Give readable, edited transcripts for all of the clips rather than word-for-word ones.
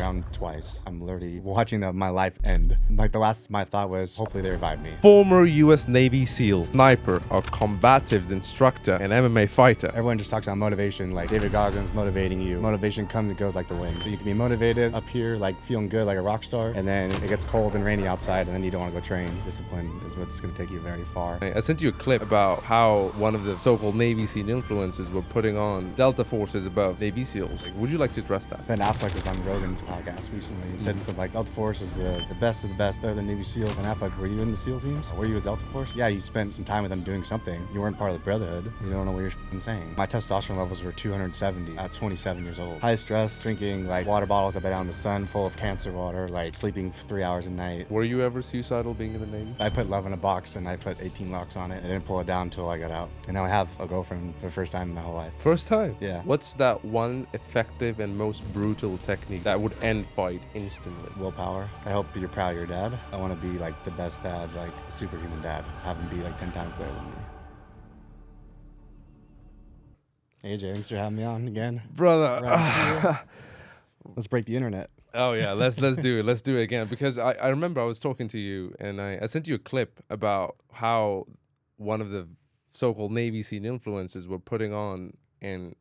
ground twice. I'm literally watching my life end. Like the last my thought was, hopefully they revive me. Former US Navy SEAL, sniper, a combatives instructor, and MMA fighter. Everyone just talks about motivation, like David Goggins motivating you. Motivation comes and goes like the wind. So you can be motivated up here, like feeling good like a rock star, and then it gets cold and rainy outside, and then you don't want to go train. Discipline is what's going to take you very far. I sent you a clip about how one of the so-called Navy SEAL influencers were putting on Delta forces above Navy SEALs. Would you like to address that? Ben Affleck was on Rogan's podcast recently. He said something like Delta Force is the best of the best, better than Navy SEAL. Ben Affleck, were you in the SEAL teams? Were you a Delta Force? Yeah, you spent some time with them doing something. You weren't part of the brotherhood. You don't know what you're saying. My testosterone levels were 270 at 27 years old. High stress, drinking like water bottles up and down in the sun full of cancer water, like sleeping 3 hours a night. Were you ever suicidal being in the Navy? I put love in a box and I put 18 locks on it. I didn't pull it down until I got out. And now I have a girlfriend for the first time in my whole life. First time? Yeah. What's that one effective and most brutal technique that would end fight instantly? Willpower. I hope you're proud of your dad. I want to be like the best dad, like a superhuman dad. Have him be like 10 times better than me. AJ, thanks for having me on again. Brother. Let's break the internet. Oh yeah, let's do it. Let's do it again, because I remember I was talking to you and I sent you a clip about how one of the so-called Navy SEAL influencers were putting on and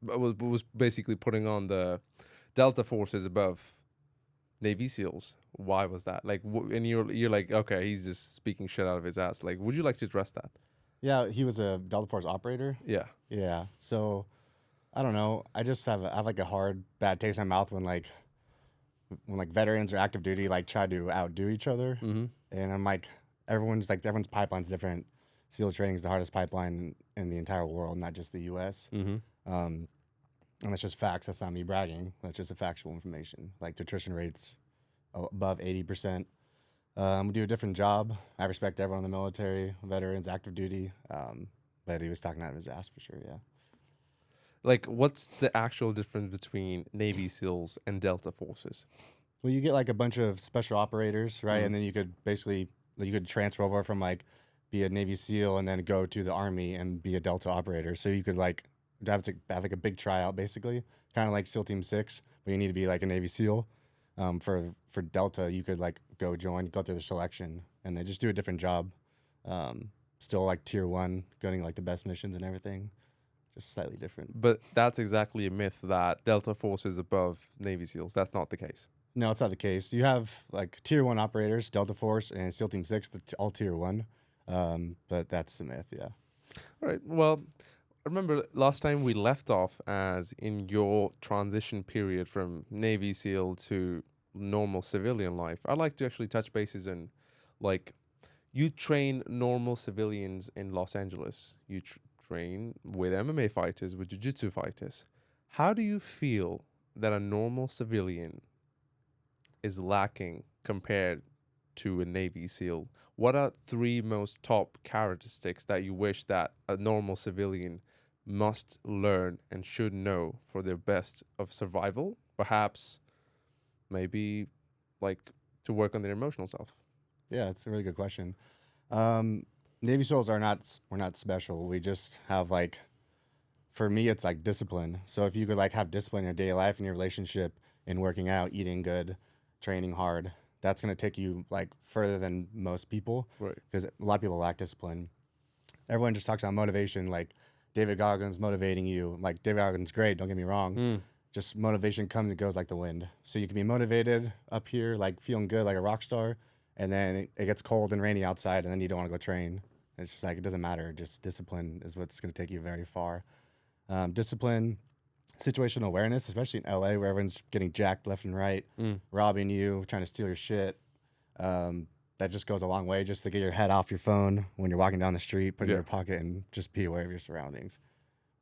was basically putting on the Delta forces above Navy SEALs. Why was that? Like, and you're like, okay, he's just speaking shit out of his ass. Like, would you like to address that? Yeah, he was a Delta Force operator. Yeah. Yeah. So, I don't know. I just have like a hard, bad taste in my mouth when veterans or active duty like try to outdo each other. Mm-hmm. And I'm like, everyone's pipeline's different. SEAL training is the hardest pipeline in the entire world, not just the U.S. Mm-hmm. And that's just facts. That's not me bragging. That's just a factual information. Like the attrition rates above 80%. We do a different job. I respect everyone in the military, veterans, active duty. But he was talking out of his ass for sure. Yeah. Like, what's the actual difference between Navy SEALs and Delta forces? Well, you get like a bunch of special operators, right? Mm-hmm. And then you could transfer over from like be a Navy SEAL and then go to the Army and be a Delta operator. So you could like have like a big tryout, basically, kind of like SEAL Team 6, but you need to be like a Navy SEAL. For Delta, you could like go through the selection, and they just do a different job. Still like tier 1, getting like the best missions and everything. Just slightly different. But that's exactly a myth that Delta Force is above Navy SEALs. That's not the case. No, it's not the case. You have like tier 1 operators, Delta Force and SEAL Team 6, all tier 1. But that's the myth, yeah. All right. Well, I remember last time we left off as in your transition period from Navy SEAL to normal civilian life. I'd like to actually touch bases in, like, you train normal civilians in Los Angeles. You train with MMA fighters, with jiu-jitsu fighters. How do you feel that a normal civilian is lacking compared to a Navy SEAL? What are 3 most top characteristics that you wish that a normal civilian must learn and should know for their best of survival? Perhaps, maybe, like, to work on their emotional self. Yeah, that's a really good question. Navy SEALs we're not special. We just have like, for me, it's like discipline. So if you could like have discipline in your daily life, in your relationship, in working out, eating good, training hard, that's going to take you like further than most people. Right. Because a lot of people lack discipline. Everyone just talks about motivation, like David Goggins motivating you. Like David Goggins, great, don't get me wrong. Just motivation comes and goes like the wind. So you can be motivated up here, like feeling good like a rock star, and then it gets cold and rainy outside, and then you don't want to go train. It's just like, it doesn't matter. Just discipline is what's going to take you very far. Discipline, situational awareness, especially in LA where everyone's getting jacked left and right, robbing you, trying to steal your shit. That just goes a long way, just to get your head off your phone when you're walking down the street, put it in your pocket, and just be aware of your surroundings.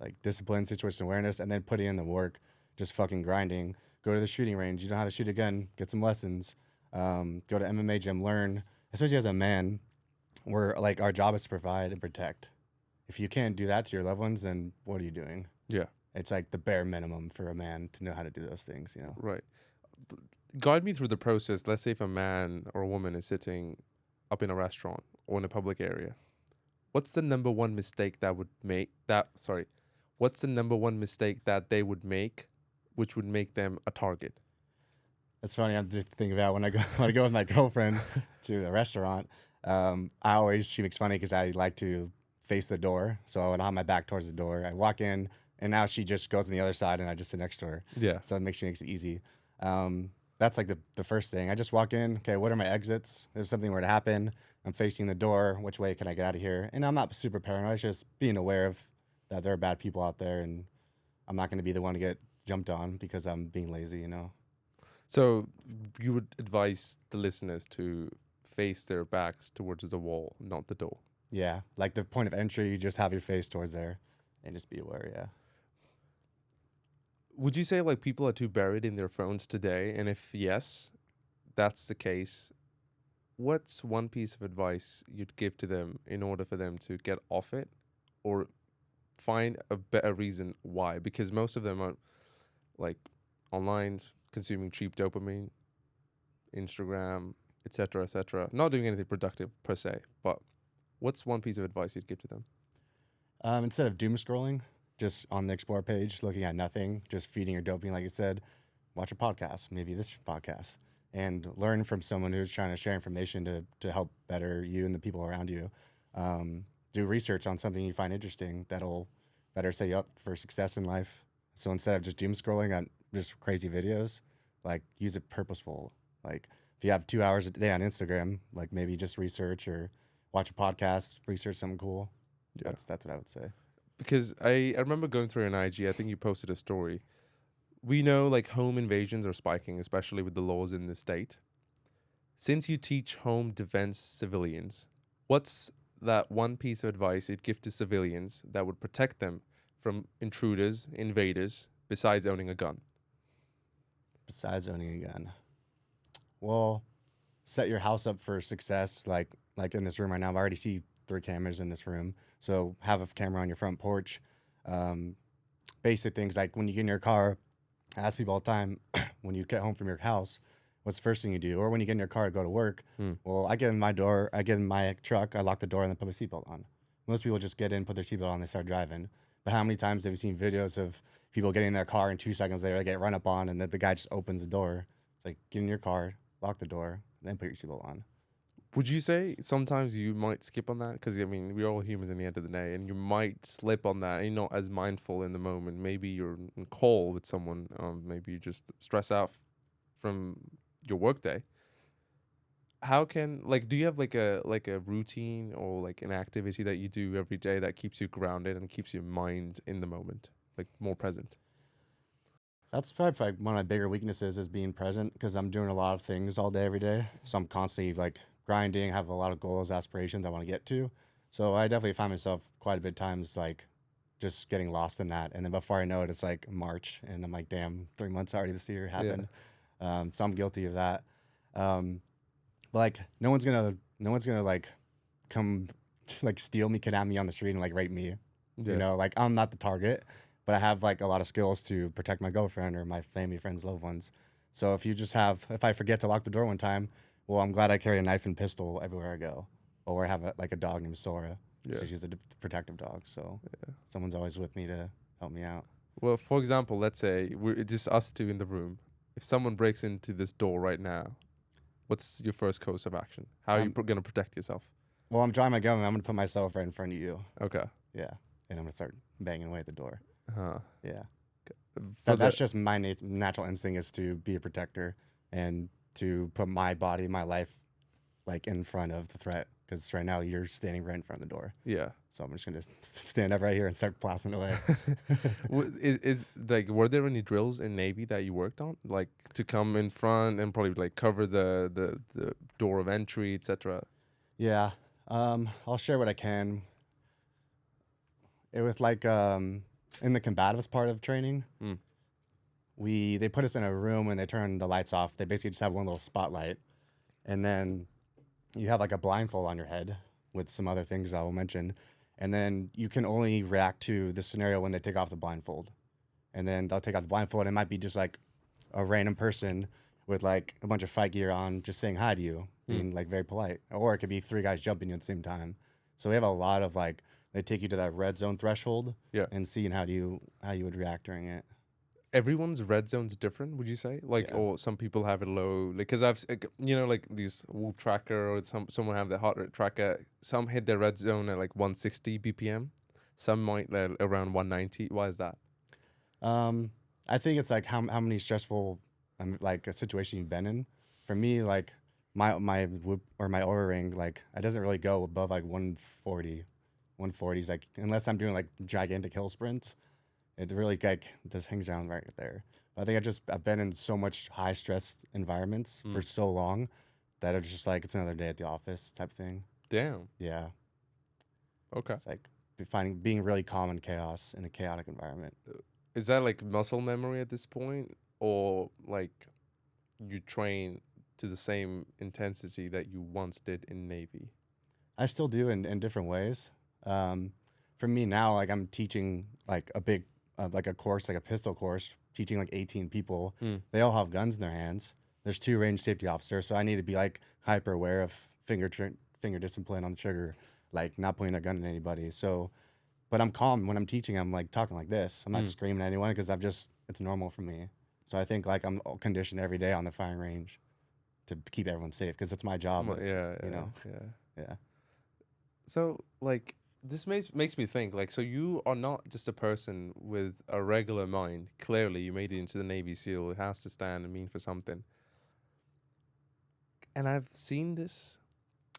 Like discipline, situational awareness, and then putting in the work, just fucking grinding. Go to the shooting range. You know how to shoot a gun, get some lessons. Go to MMA gym, learn. Especially as a man, our job is to provide and protect. If you can't do that to your loved ones, then what are you doing? Yeah. It's like the bare minimum for a man to know how to do those things, you know? Right. Guide me through the process. Let's say if a man or a woman is sitting up in a restaurant or in a public area, what's the number one mistake that would make that, sorry, what's the number one mistake that they would make, which would make them a target? It's funny. I'm just thinking about when I go with my girlfriend to a restaurant. She makes funny because I like to face the door, so when I have my back towards the door, I walk in, and now she just goes on the other side, and I just sit next to her. Yeah. So she makes it easy. That's like the first thing. I just walk in. Okay, what are my exits? If something were to happen, I'm facing the door. Which way can I get out of here? And I'm not super paranoid. It's just being aware of that there are bad people out there, and I'm not going to be the one to get jumped on because I'm being lazy. You know. So you would advise the listeners to face their backs towards the wall, not the door. Yeah, like the point of entry, you just have your face towards there, and just be aware. Yeah. Would you say like people are too buried in their phones today? And if yes, that's the case, what's one piece of advice you'd give to them in order for them to get off it or find a better reason why? Because most of them are like online consuming cheap dopamine, Instagram, etc., not doing anything productive per se, but what's one piece of advice you'd give to them? Instead of doom scrolling, just on the explore page, looking at nothing, just feeding your dopamine, like you said, watch a podcast, maybe this podcast, and learn from someone who's trying to share information to help better you and the people around you. Do research on something you find interesting that'll better set you up for success in life. So instead of just doom scrolling on just crazy videos, like use it purposeful. Like if you have 2 hours a day on Instagram, like maybe just research or watch a podcast, research something cool. Yeah. That's what I would say. Because I remember going through an IG, I think you posted a story. We know like home invasions are spiking, especially with the laws in the state. Since you teach home defense civilians, what's that one piece of advice you'd give to civilians that would protect them from intruders, invaders, besides owning a gun? Besides owning a gun, well, set your house up for success. Like in this room right now, I already see 3 cameras in this room. So have a camera on your front porch. Basic things like when you get in your car, I ask people all the time, when you get home from your house, what's the first thing you do? Or when you get in your car to go to work, well, I get in my truck, I lock the door, and then put my seatbelt on. Most people just get in, put their seatbelt on, and they start driving. But how many times have you seen videos of people getting in their car and 2 seconds later they get run up on, and then the guy just opens the door? It's like, get in your car, lock the door, then put your seatbelt on. Would you say sometimes you might skip on that? Because, I mean, we're all humans in the end of the day, and you might slip on that. And you're not as mindful in the moment. Maybe you're in call with someone. Maybe you just stress out from your workday. How can, like, do you have like a routine or like an activity that you do every day that keeps you grounded and keeps your mind in the moment, like more present? That's probably like one of my bigger weaknesses is being present because I'm doing a lot of things all day, every day. So I'm constantly like grinding, have a lot of goals, aspirations I want to get to. So I definitely find myself quite a bit of times like just getting lost in that. And then before I know it, it's like March and I'm like, damn, 3 months already this year happened. So I'm guilty of that. But like no one's gonna like come like steal me, kidnap me on the street and like rape me. Yeah. You know, like I'm not the target, but I have like a lot of skills to protect my girlfriend or my family, friends, loved ones. So if I forget to lock the door one time, well, I'm glad I carry a knife and pistol everywhere I go. Or I have a dog named Sora. Yeah. So she's a protective dog. So someone's always with me to help me out. Well, for example, let's say we're just us 2 in the room. If someone breaks into this door right now, what's your first course of action? How are you going to protect yourself? Well, I'm drawing my gun and I'm going to put myself right in front of you. Okay. Yeah. And I'm going to start banging away at the door. Yeah. That's just my natural instinct is to be a protector and to put my body, my life, like in front of the threat. Because right now you're standing right in front of the door. Yeah. So I'm just gonna stand up right here and start blasting away. Is like, were there any drills in Navy that you worked on, like to come in front and probably like cover the door of entry, etc.? Yeah. I'll share what I can. It was like in the combatives part of training, they put us in a room and they turn the lights off. They basically just have one little spotlight, and then you have like a blindfold on your head with some other things I will mention. And then you can only react to the scenario when they take off the blindfold. And then they'll take off the blindfold. And it might be just like a random person with like a bunch of fight gear on just saying hi to you, being like very polite. Or it could be 3 guys jumping you at the same time. So we have a lot of like, they take you to that red zone threshold and seeing how you would react during it. everyone's red zone's different, would you say? Like, Yeah. or some people have it low. Like, because I've, you know, like these Whoop tracker or someone have the heart rate tracker. Some hit their red zone at like 160 BPM. Some might around 190. Why is that? I think it's like how many stressful like a situation you've been in. For me, like my whoop or my Oura ring, like it doesn't really go above like 140. 140 is like, unless I'm doing like gigantic hill sprints, it really like just hangs down right there. I think I've been in so much high stress environments for so long that it's just like it's another day at the office type thing. Damn. Yeah. Okay. It's like being really calm in chaos in a chaotic environment. Is that like muscle memory at this point, or like you train to the same intensity that you once did in Navy? I still do in different ways. For me now, like I'm teaching like a big, like a course, like a pistol course, teaching like 18 people. They all have guns in their hands. There's 2 range safety officers, so I need to be like hyper aware of finger discipline on the trigger, like not pointing their gun at anybody. So, but I'm calm when I'm teaching. I'm like talking like this. I'm not screaming at anyone because it's normal for me. So I think like I'm conditioned every day on the firing range to keep everyone safe because it's my job. Yeah. So like this makes me think like, so you are not just a person with a regular mind. Clearly, you made it into the Navy SEAL. It has to stand and mean for something. And I've seen this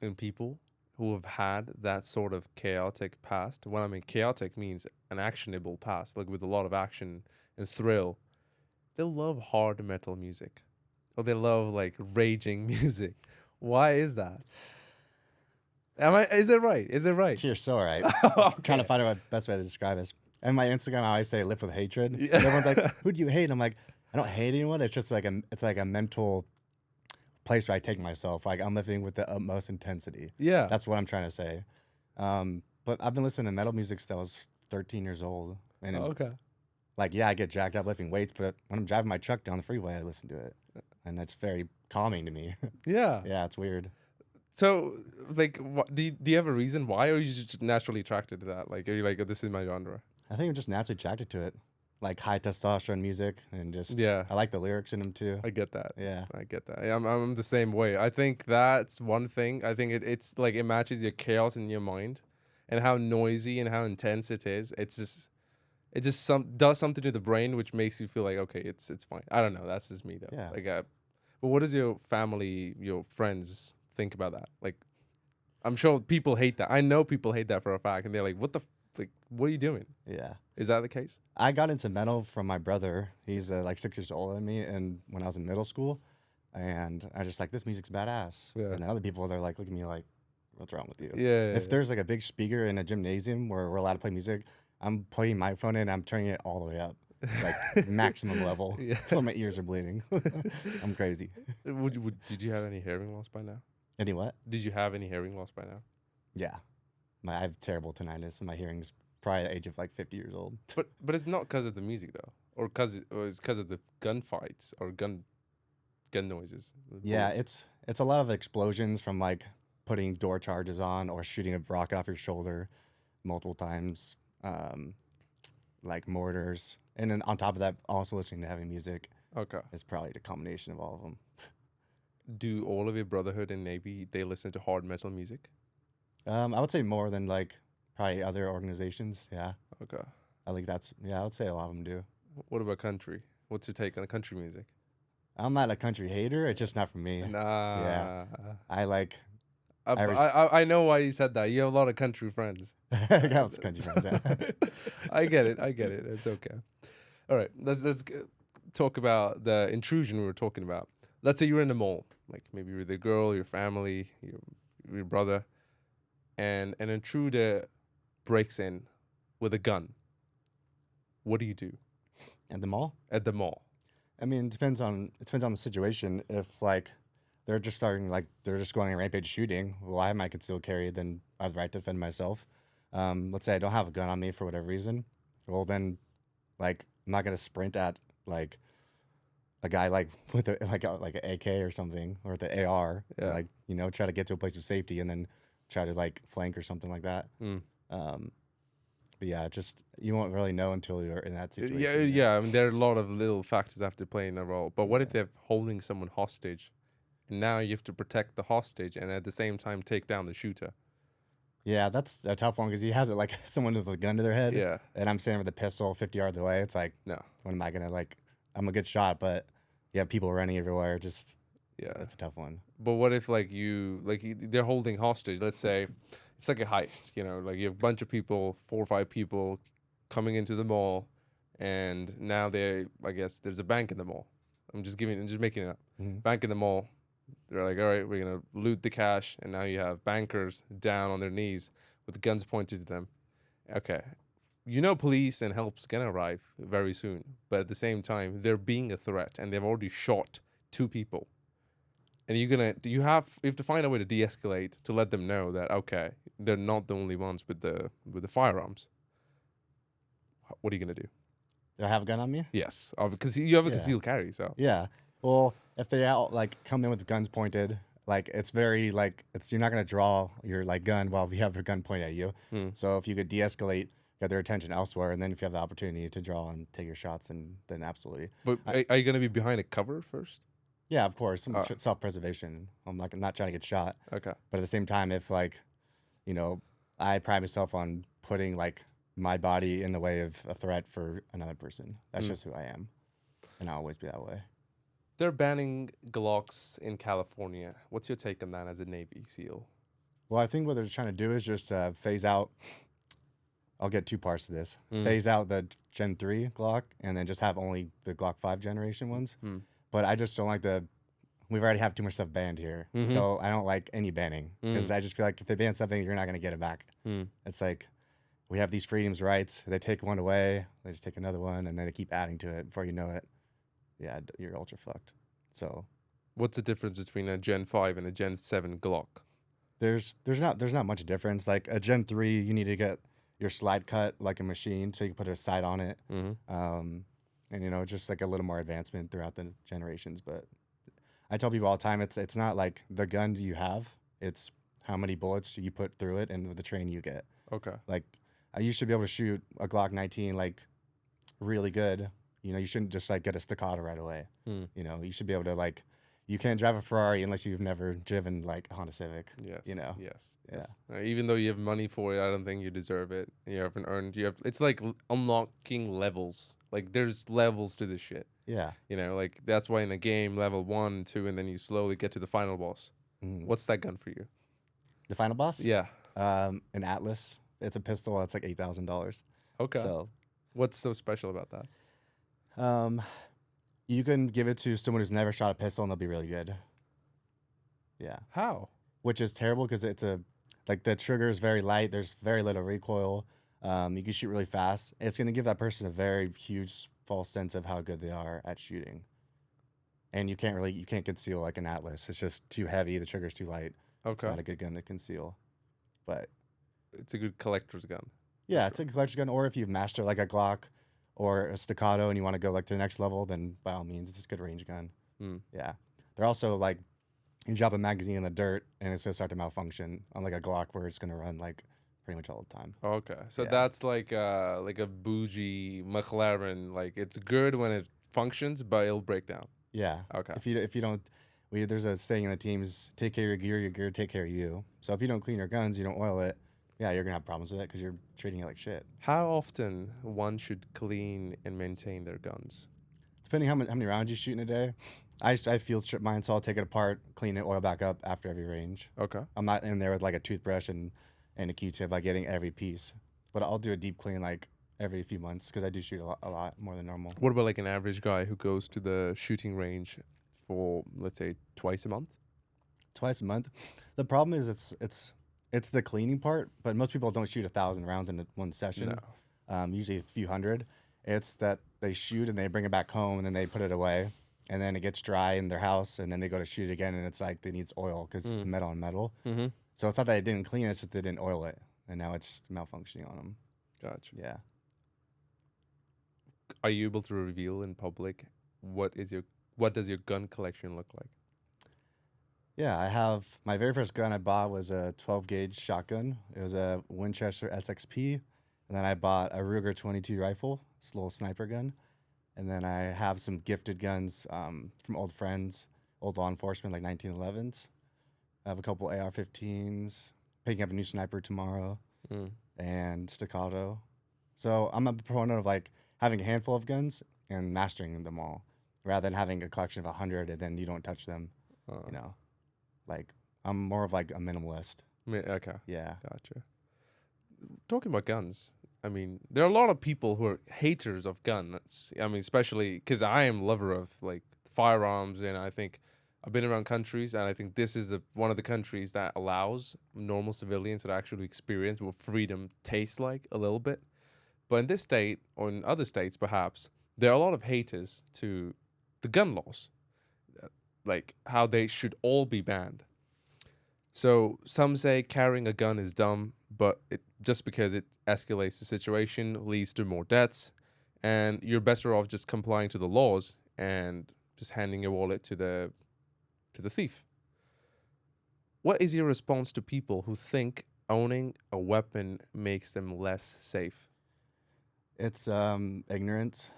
in people who have had that sort of chaotic past. When I mean chaotic means an actionable past, like with a lot of action and thrill. They love hard metal music, or they love like raging music. Why is that? Is it right? Is it right? You're so right. Okay. Trying to find out what best way to describe this. And my Instagram, I always say live with hatred. Yeah. Everyone's like, who do you hate? I'm like, I don't hate anyone. It's just like a mental place where I take myself. Like I'm living with the utmost intensity. Yeah. That's what I'm trying to say. But I've been listening to metal music since I was 13 years old. And Okay. like, yeah, I get jacked up lifting weights, but when I'm driving my truck down the freeway, I listen to it. And that's very calming to me. Yeah. Yeah, it's weird. So, like, do you have a reason why, or are you just naturally attracted to that? Like, are you like, oh, this is my genre? I think I'm just naturally attracted to it. Like high testosterone music and just, Yeah. I like the lyrics in them too. I get that. Yeah. I get that. I'm the same way. I think that's one thing. I think it's like it matches your chaos in your mind, and how noisy and how intense it is. It just does something to the brain, which makes you feel like, okay, it's fine. I don't know. That's just me though. Yeah. Like, but what does your family, your friends think about that? Like, I'm sure people hate that. I know people hate that for a fact, and they're like, what are you doing? Yeah. Is that the case? I got into metal from my brother. He's like 6 years older than me, and when I was in middle school, and I just like, this music's badass. Yeah. And then other people, they're like, look at me like, what's wrong with you? Yeah. If there's like a big speaker in a gymnasium where we're allowed to play music, I'm plugging my phone in, I'm turning it all the way up, like maximum level, Yeah. until my ears are bleeding. I'm crazy. Did you have any hearing loss by now? Any what? Did you have any hearing loss by now? Yeah. I have terrible tinnitus, and my hearing's probably at the age of like 50 years old. But it's not because of the music though, or it's because of the gunfights or gun noises. Yeah, bullets. it's a lot of explosions from like putting door charges on or shooting a rocket off your shoulder multiple times, like mortars, and then on top of that, also listening to heavy music. Okay. Is probably the combination of all of them. Do all of your brotherhood and Navy, they listen to hard metal music? I would say more than like probably other organizations. Yeah, Okay. I think I would say a lot of them do. What about country? What's your take on country music? I'm not a country hater. It's just not for me. Nah. Yeah. I like. I know why you said that. You have a lot of country friends. I got the country friends. Yeah. I get it. It's okay. All right. Let's talk about the intrusion we were talking about. Let's say you're in the mall, like maybe you're the girl, your family, your brother, and an intruder breaks in with a gun. What do you do At the mall? at the mall? I mean, it depends on the situation. If like they're just going on a rampage shooting, well, I have my concealed carry, then I have the right to defend myself. Let's say I don't have a gun on me for whatever reason. Well, then, like, I'm not gonna sprint at like a guy like with like an AK or something, or the AR. Yeah. Like, try to get to a place of safety and then try to like flank or something like that. But yeah, just you won't really know until you're in that situation. Yeah. I mean, there are a lot of little factors that have to play in a role. But what if Yeah. they're holding someone hostage, and now you have to protect the hostage and at the same time take down the shooter? Yeah, that's a tough one because he has it like someone with a gun to their head, Yeah. and I'm standing with a pistol 50 yards away. It's like, No. when am I gonna like? I'm a good shot, but you have people running everywhere. Just Yeah. that's a tough one. But what if they're holding hostage? Let's say it's like a heist. Like you have a bunch of people, 4 or 5 people, coming into the mall, and now I guess there's a bank in the mall. I'm just making it up. Mm-hmm. Bank in the mall. They're like, all right, we're gonna loot the cash, and now you have bankers down on their knees with guns pointed at them. Okay, police and help's gonna arrive very soon, but at the same time, they're being a threat, and they've already shot 2 people. And you have to find a way to de-escalate to let them know that okay, they're not the only ones with the firearms. What are you gonna do? Do I have a gun on me? Yes, because you have a Yeah. concealed carry, so Yeah. Well, if they out like come in with guns pointed, like it's very like you're not gonna draw your like gun while you have your gun pointed at you. So if you could de-escalate, get their attention elsewhere, and then if you have the opportunity to draw and take your shots, and then absolutely. But are you gonna be behind a cover first? Yeah, of course. Some self-preservation. I'm not trying to get shot. Okay. But at the same time, if like, I pride myself on putting like my body in the way of a threat for another person. That's just who I am, and I'll always be that way. They're banning Glocks in California. What's your take on that as a Navy SEAL? Well, I think what they're trying to do is just phase out. I'll get 2 parts to this. Phase out the Gen 3 Glock, and then just have only the Glock 5 generation ones. But I just don't like we've already have too much stuff banned here. So I don't like any banning because I just feel like if they ban something, you're not going to get it back. It's like we have these freedoms, rights. They take one away, they just take another one, and then they keep adding to it. Before you know it, yeah, you're ultra fucked. So what's the difference between a Gen 5 and a Gen 7 Glock? there's not much difference. Like a Gen 3, you need to get your slide cut like a machine so you can put a sight on it. And just like a little more advancement throughout the generations. But I tell people all the time, it's not like the gun you have, it's how many bullets you put through it and the training you get. Okay. Like I used to be able to shoot a Glock 19 like really good. You shouldn't just like get a staccato right away. You should be able to like, you can't drive a Ferrari unless you've never driven like a Honda Civic. Yes. Yes. Yeah. Even though you have money for it, I don't think you deserve it. You haven't earned. It's like unlocking levels. Like there's levels to this shit. Yeah. Like that's why in a game level 1, 2, and then you slowly get to the final boss. What's that gun for you? The final boss? Yeah. An Atlas. It's a pistol. It's like $8,000. Okay. So, what's so special about that? You can give it to someone who's never shot a pistol and they'll be really good. Yeah. How? Which is terrible because the trigger is very light. There's very little recoil. You can shoot really fast. It's going to give that person a very huge false sense of how good they are at shooting. And you can't conceal like an Atlas. It's just too heavy. The trigger's too light. Okay. It's not a good gun to conceal. But it's a good collector's gun. Yeah, it's a collector's gun. Or if you master like a Glock or a staccato and you want to go like to the next level, then by all means, it's a good range gun. Yeah. They're also like, you drop a magazine in the dirt and it's going to start to malfunction, unlike a Glock where it's going to run like pretty much all the time. Okay. So that's like a bougie McLaren. Like it's good when it functions, but it'll break down. Yeah. Okay. If you don't, there's a saying in the teams, take care of your gear take care of you. So if you don't clean your guns, you don't oil it, yeah, you're going to have problems with it because you're treating it like shit. How often one should clean and maintain their guns? Depending how many rounds you shoot in a day. I field strip mine, so I'll take it apart, clean it, oil back up after every range. Okay. I'm not in there with like a toothbrush and a Q-tip, like getting every piece. But I'll do a deep clean like every few months because I do shoot a lot more than normal. What about like an average guy who goes to the shooting range for, let's say, twice a month? Twice a month. The problem is it's the cleaning part, but most people don't shoot 1,000 rounds in one session. No. Usually a few hundred. It's that they shoot and they bring it back home and then they put it away. And then it gets dry in their house and then they go to shoot it again and it's like they needs oil because it's metal on metal. Mm-hmm. So it's not that they didn't clean it, it's just they didn't oil it. And now it's malfunctioning on them. Gotcha. Yeah. Are you able to reveal in public what does your gun collection look like? Yeah, I have my very first gun I bought was a 12 gauge shotgun. It was a Winchester SXP. And then I bought a Ruger 22 rifle, it's a little sniper gun. And then I have some gifted guns from old friends, old law enforcement, like 1911s. I have a couple AR-15s, picking up a new sniper tomorrow, and staccato. So I'm a proponent of like having a handful of guns and mastering them all, rather than having a collection of 100 and then you don't touch them. You know, like I'm more of like a minimalist. Okay, Yeah. gotcha. Talking about guns, I mean, there are a lot of people who are haters of guns. I mean, especially because I am a lover of like firearms, and I think I've been around countries, and I think this is one of the countries that allows normal civilians to actually experience what freedom tastes like a little bit. But in this state, or in other states perhaps, there are a lot of haters to the gun laws, like how they should all be banned. So some say carrying a gun is dumb, but just because it escalates the situation, leads to more deaths, and you're better off just complying to the laws and just handing your wallet to the thief. What is your response to people who think owning a weapon makes them less safe? It's ignorance.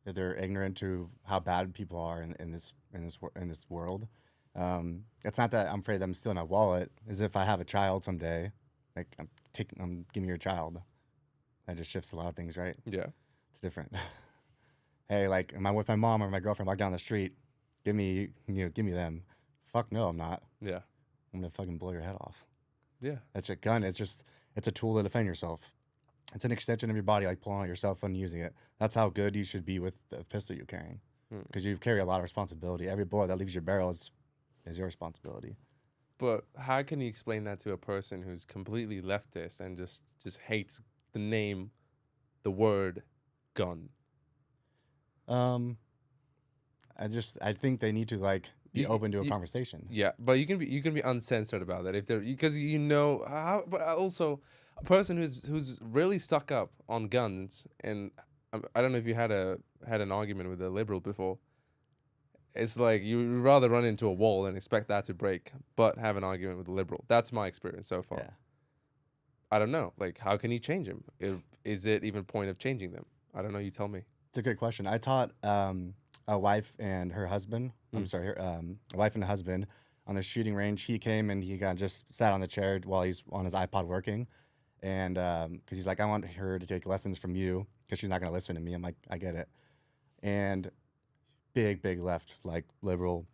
They're ignorant to how bad people are in this world. It's not that I'm afraid that I'm stealing my wallet. As if I have a child someday, like I'm giving your child. That just shifts a lot of things, right? Yeah. It's different. Hey, like, am I with my mom or my girlfriend walk down the street? Give me them. Fuck no, I'm not. Yeah. I'm gonna fucking blow your head off. Yeah. That's a gun. It's a tool to defend yourself. It's an extension of your body, like pulling out your cell phone and using it. That's how good you should be with the pistol you're carrying, because you carry a lot of responsibility. Every bullet that leaves your barrel is your responsibility. But how can you explain that to a person who's completely leftist and just hates the name, the word, gun? I think they need to like be open to a conversation. Yeah, but you can be uncensored about that if they're, because you know how. But also, a person who's really stuck up on guns, and I don't know if you had an argument with a liberal before. It's like you would rather run into a wall and expect that to break, but have an argument with a liberal. That's my experience so far. Yeah. I don't know. Like, how can you change them? Is it even point of changing them? I don't know. You tell me. It's a good question. I taught a wife and her husband. I'm sorry, a wife and a husband on the shooting range. He came and he got just sat on the chair while he's on his iPod working, and because he's like, I want her to take lessons from you because she's not gonna listen to me. I'm like, I get it. And big left, like liberal,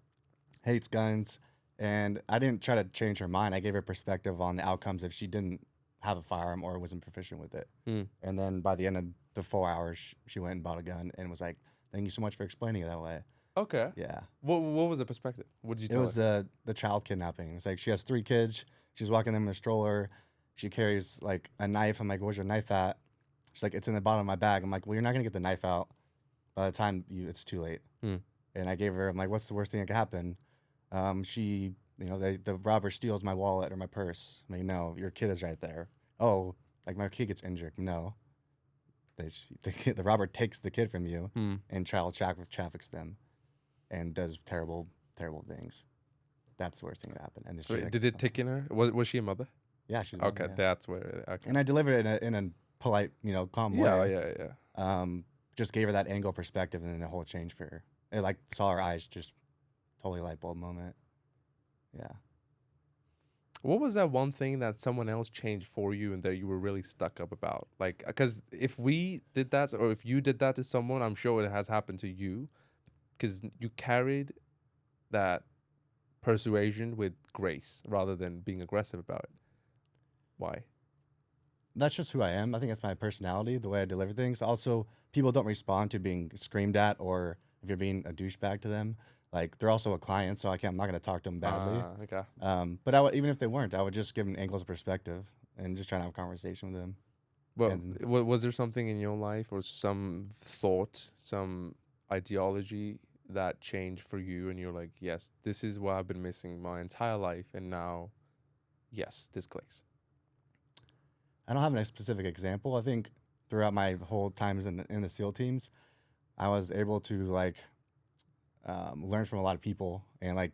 hates guns. And I didn't try to change her mind. I gave her perspective on the outcomes if she didn't have a firearm or wasn't proficient with it. And then by the end of the 4 hours, she went and bought a gun and was like, thank you so much for explaining it that way. Okay. Yeah. What was the perspective? What did you tell her? It was the child kidnapping. It's like she has 3 kids. She's walking them in a stroller. She carries like a knife. I'm like, where's your knife at? She's like, it's in the bottom of my bag. I'm like, well, you're not going to get the knife out. By the time it's too late. And I gave her, I'm like, what's the worst thing that could happen? The robber steals my wallet or my purse. I'm like, no, your kid is right there. Oh, like my kid gets injured. No. The robber takes the kid from you and child traffics them and does terrible things. That's the worst thing that happened. And Wait, did it tick in her? Was she a mother? Yeah, she's okay. Yeah. That's where. Okay. And I delivered it in a polite, calm way. Yeah. Just gave her that angle perspective, and then the whole change for her. It like saw her eyes just totally light bulb moment. Yeah. What was that one thing that someone else changed for you and that you were really stuck up about? Like, because if we did that, or if you did that to someone, I'm sure it has happened to you, because you carried that persuasion with grace rather than being aggressive about it. Why? That's just who I am. I think that's my personality, the way I deliver things. Also, people don't respond to being screamed at or if you're being a douchebag to them. Like, they're also a client, so I'm not going to talk to them badly. Okay. But even if they weren't, I would just give them angles of perspective and just try to have a conversation with them. Well, was there something in your life or some thought, some ideology that changed for you and you're like, yes, this is what I've been missing my entire life, and now, yes, this clicks? I don't have a specific example. I think throughout my whole times in the SEAL teams, I was able to learn from a lot of people and I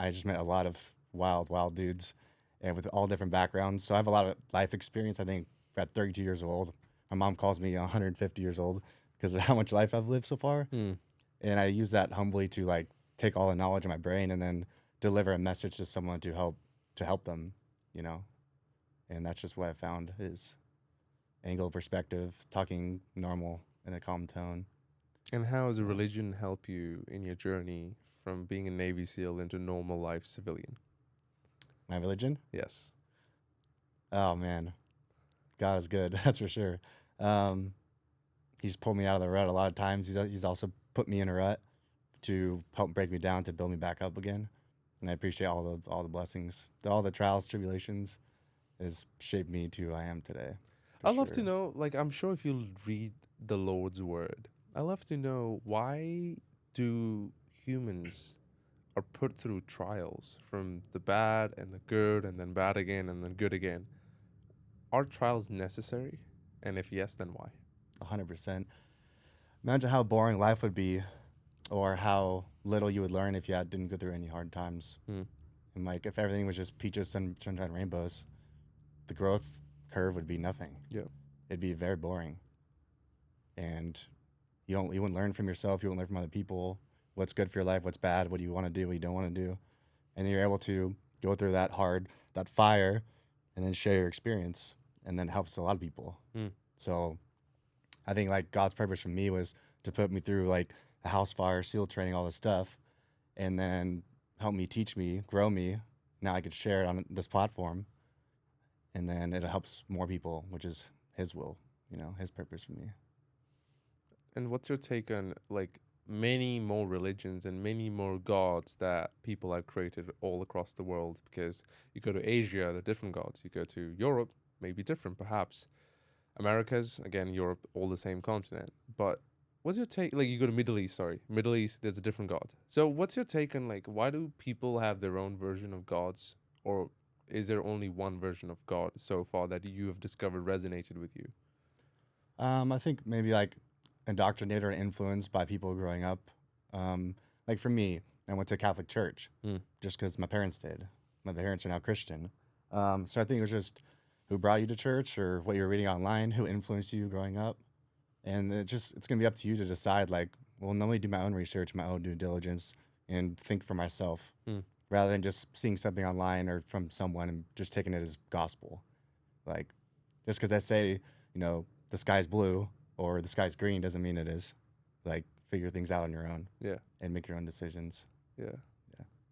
just met a lot of wild dudes and with all different backgrounds. So I have a lot of life experience. I think at 32 years old. My mom calls me 150 years old because of how much life I've lived so far. And I use that humbly to like take all the knowledge in my brain and then deliver a message to someone to help them, you know. And that's just what I found is angle of perspective, talking normal in a calm tone. And how has a religion help you in your journey from being a Navy SEAL into normal life civilian? My religion? Yes. Oh man, God is good. That's for sure. He's pulled me out of the rut a lot of times. He's also put me in a rut to help break me down to build me back up again. And I appreciate all the blessings, all the trials, tribulations, has shaped me to who I am today. I'd love to know, like, I'm sure if you read the Lord's word, I'd love to know, why do humans are put through trials from the bad and the good and then bad again and then good again? Are trials necessary? And if yes, then why? 100%. Imagine how boring life would be, or how little you would learn if you didn't go through any hard times. And like if everything was just peaches, sunshine, rainbows, the growth curve would be nothing. Yeah. It'd be very boring. And you wouldn't learn from yourself, you wouldn't learn from other people. What's good for your life, what's bad, what do you want to do, what you don't want to do. And you're able to go through that fire, and then share your experience, and then helps a lot of people. So I think like God's purpose for me was to put me through like the house fire, SEAL training, all this stuff, and then help me, teach me, grow me. Now I could share it on this platform, and then it helps more people, which is his will, you know, his purpose for me. And what's your take on like many more religions and many more gods that people have created all across the world? Because you go to Asia, they're different gods. You go to Europe, maybe different, perhaps. Americas, again, Europe, all the same continent. But what's your take? Like, you go to Middle East, Middle East, there's a different god. So what's your take on, like, why do people have their own version of gods? Or is there only one version of God so far that you have discovered resonated with you? I think maybe like indoctrinated or influenced by people growing up. Like for me, I went to Catholic church just because my parents did. My parents are now Christian. So I think it was just who brought you to church or what you were reading online, who influenced you growing up. And it's going to be up to you to decide, like, well, let me do my own research, my own due diligence, and think for myself rather than just seeing something online or from someone and just taking it as gospel. Like, just because they say, you know, the sky's blue or the sky's green doesn't mean it is. Like, figure things out on your own. Yeah. And make your own decisions. Yeah.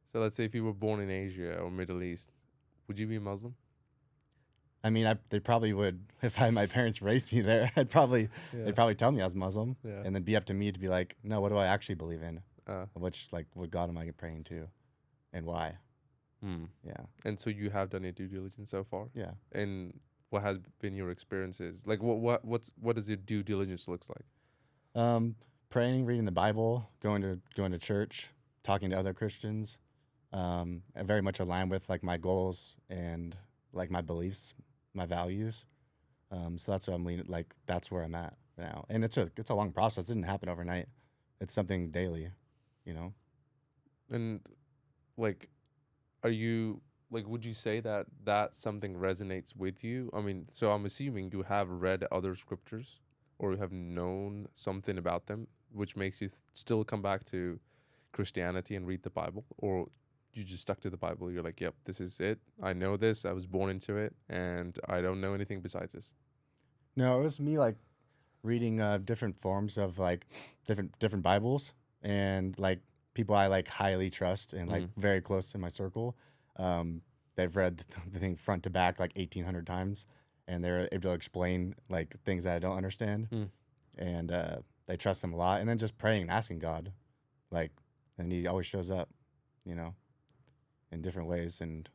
So let's say if you were born in Asia or Middle East, would you be a Muslim? I mean, they probably would. If my parents raised me there, they'd probably tell me I was Muslim, and then be up to me to be like, no, what do I actually believe in? What God am I praying to, and why? Yeah. And so you have done your due diligence so far? Yeah. And what has been your experiences? Like, what does your due diligence looks like? Praying, reading the Bible, going to church, talking to other Christians. I very much aligned with like my goals and like my beliefs, my values. So that's what I'm leaning, like that's where I'm at now. And it's a long process. It didn't happen overnight. It's something daily, you know? And like, are you like, would you say that something resonates with you? I mean, so I'm assuming you have read other scriptures or have known something about them, which makes you still come back to Christianity and read the Bible, or you just stuck to the Bible. You're like, yep, this is it. I know this. I was born into it, and I don't know anything besides this. No, it was me like reading different forms of like different Bibles, and like people I like highly trust and like very close in my circle. They've read the thing front to back like 1,800 times, and they're able to explain like things that I don't understand, and they trust them a lot. And then just praying and asking God, like, and He always shows up, you know, in different ways. And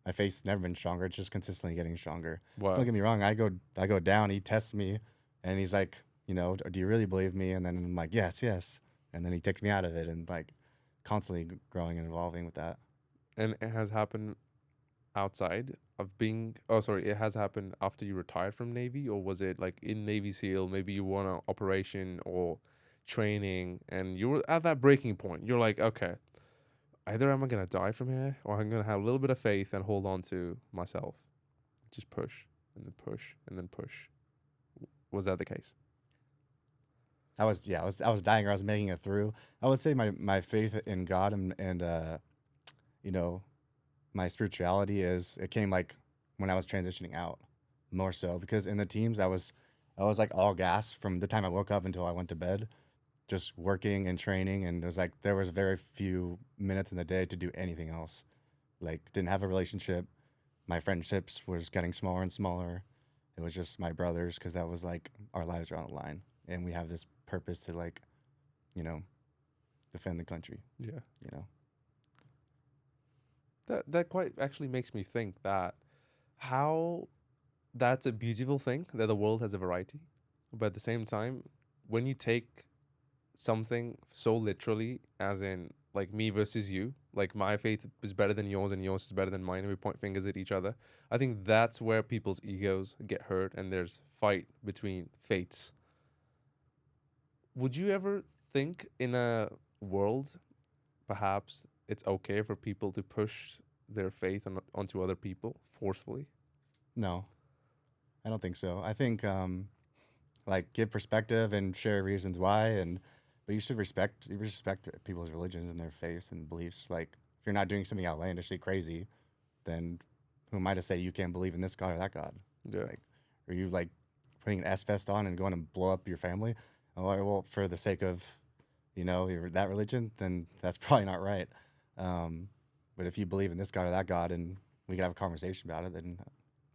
my faith's never been stronger. It's just consistently getting stronger. Wow. Don't get me wrong. I go down. He tests me, and he's like, you know, do you really believe me? And then I'm like, yes. And then he takes me out of it, and like constantly growing and evolving with that. And it has happened outside of being, it has happened after you retired from Navy, or was it like in Navy SEAL, maybe you won an operation or training and you were at that breaking point? You're like, okay, either am I going to die from here or I'm going to have a little bit of faith and hold on to myself. Just push. and then push and then push. Was that the case? I was dying, or I was making it through. I would say my faith in God and you know, my spirituality it came like when I was transitioning out, more so, because in the teams I was like all gas from the time I woke up until I went to bed, just working and training, and it was like there was very few minutes in the day to do anything else. Like, didn't have a relationship. My friendships was getting smaller and smaller. It was just my brothers, because that was like our lives are on the line, and we have this purpose to, like, you know, defend the country. Yeah. You know, That quite actually makes me think that how that's a beautiful thing that the world has a variety, but at the same time, when you take something so literally, as in like me versus you, like my faith is better than yours and yours is better than mine, and we point fingers at each other. I think that's where people's egos get hurt and there's fight between faiths. Would you ever think in a world, perhaps it's okay for people to push their faith onto other people forcefully? no, I don't think so. I think like, give perspective and share reasons why, but you respect people's religions and their faiths and beliefs. Like, if you're not doing something outlandishly crazy, then who am I to say you can't believe in this God or that God? Yeah. Like, are you like putting an S vest on and going to blow up your family? Oh, well, for the sake of, that religion, then that's probably not right. But if you believe in this God or that God, and we can have a conversation about it, then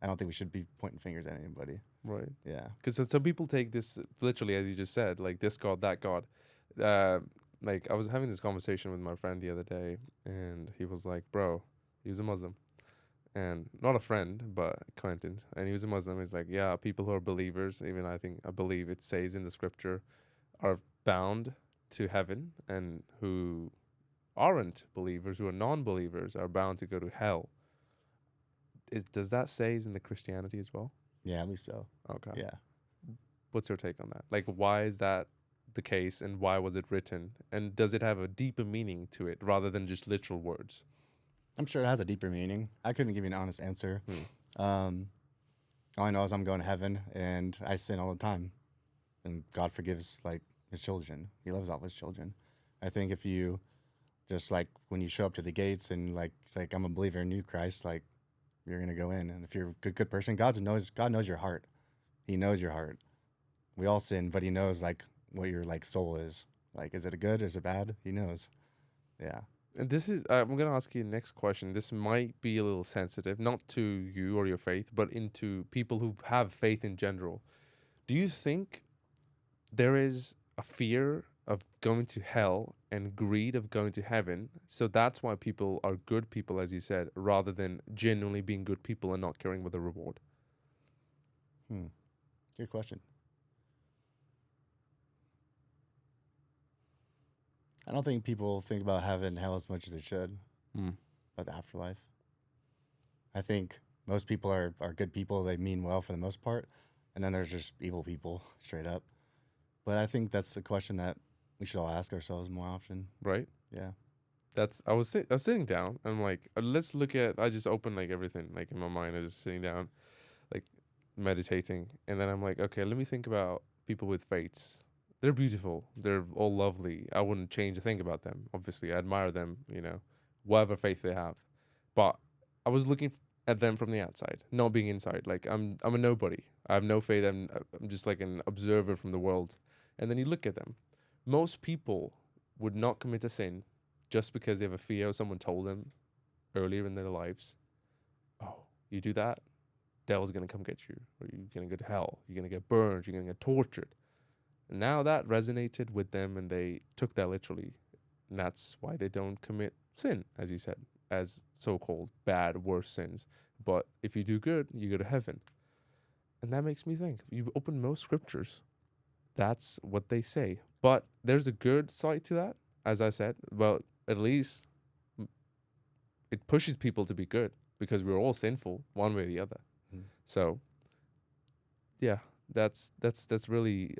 I don't think we should be pointing fingers at anybody. Right. Yeah. Because some people take this literally, as you just said, like this God, that God. Like I was having this conversation with my friend the other day, and he was like, "Bro," he was a Muslim, and not a friend, but acquaintance, and he was a Muslim. He's like, "Yeah, people who are believers, even I believe it says in the scripture, are bound to heaven, and who aren't believers, who are non-believers, are bound to go to hell." Does that say in the Christianity as well? Yeah, at least so. Okay. Yeah. What's your take on that? Like, why is that the case, and why was it written? And does it have a deeper meaning to it rather than just literal words? I'm sure it has a deeper meaning. I couldn't give you an honest answer. All I know is I'm going to heaven, and I sin all the time, and God forgives, like, his children. He loves all his children. I think if you just, like, when you show up to the gates and like I'm a believer in you, Christ, like, you're gonna go in, and if you're a good person, God knows your heart. He knows your heart. We all sin, but he knows, like, what your, like, soul is. Like, is it a good? Is it bad? He knows. Yeah. And this is, I'm going to ask you the next question. This might be a little sensitive, not to you or your faith, but into people who have faith in general. Do you think there is a fear of going to hell and greed of going to heaven? So that's why people are good people, as you said, rather than genuinely being good people and not caring about the reward. Good question. I don't think people think about heaven and hell as much as they should, about the afterlife. I think most people are good people. They mean well for the most part. And then there's just evil people, straight up. But I think that's a question that we should all ask ourselves more often. Right? Yeah. I was sitting down, and I'm like, let's look at, I just opened like everything, like in my mind. I was just sitting down, like meditating. And then I'm like, okay, let me think about people with faiths. They're beautiful. They're all lovely. I wouldn't change a thing about them. Obviously, I admire them, whatever faith they have. But I was looking at them from the outside, not being inside. Like, I'm a nobody. I have no faith. I'm just like an observer from the world. And then you look at them. Most people would not commit a sin just because they have a fear or someone told them earlier in their lives, oh, you do that, devil's going to come get you, or you're going to go to hell, you're going to get burned, you're going to get tortured. And now that resonated with them, and they took that literally. And that's why they don't commit sin, as you said, as so-called bad, worse sins. But if you do good, you go to heaven. And that makes me think, you open most scriptures, that's what they say. But there's a good side to that, as I said. Well, at least it pushes people to be good, because we're all sinful one way or the other. So, yeah, that's really.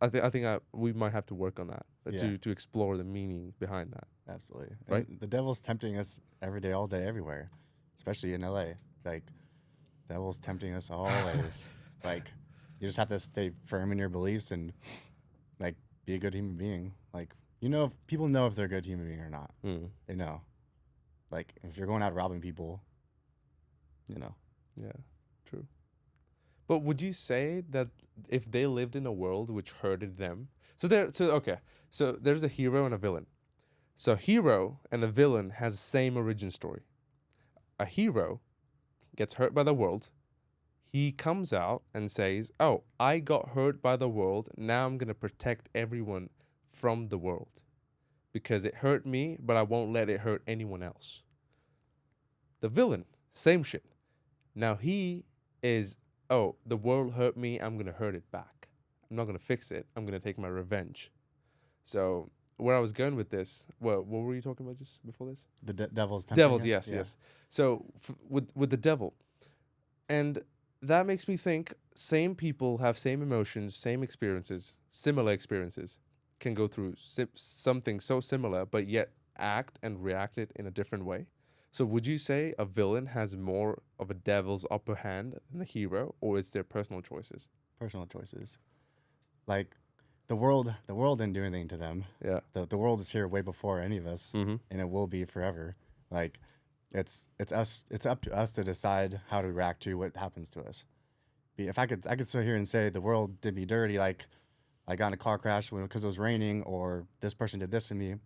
I think we might have to work on that to explore the meaning behind that. Absolutely. Right. And the devil's tempting us every day, all day, everywhere, especially in LA. Like, Devil's tempting us always. Like, you just have to stay firm in your beliefs and like be a good human being. Like, if people know if they're a good human being or not. They know. Like, if you're going out robbing people, Yeah, true. But would you say that if they lived in a world which hurted them, so there's a hero and a villain. So hero and a villain has the same origin story. A hero gets hurt by the world. He comes out and says, "Oh, I got hurt by the world. Now I'm gonna protect everyone from the world because it hurt me, but I won't let it hurt anyone else." The villain, same shit. Now he is, "Oh, the world hurt me. I'm going to hurt it back. I'm not going to fix it. I'm going to take my revenge." So where I was going with this, what were you talking about just before this? The devil's tempting Devils, us? yes, Yeah. yes. So with the devil, and that makes me think same people have same emotions, same experiences, similar experiences, can go through something so similar, but yet act and react it in a different way. So would you say a villain has more of a devil's upper hand than a hero, or it's their personal choices? Personal choices. Like, the world didn't do anything to them. Yeah. The world is here way before any of us, Mm-hmm. and it will be forever. Like, it's up to us to decide how to react to what happens to us. If I could sit here and say the world did me dirty, like I got in a car crash because it was raining, or this person did this to me.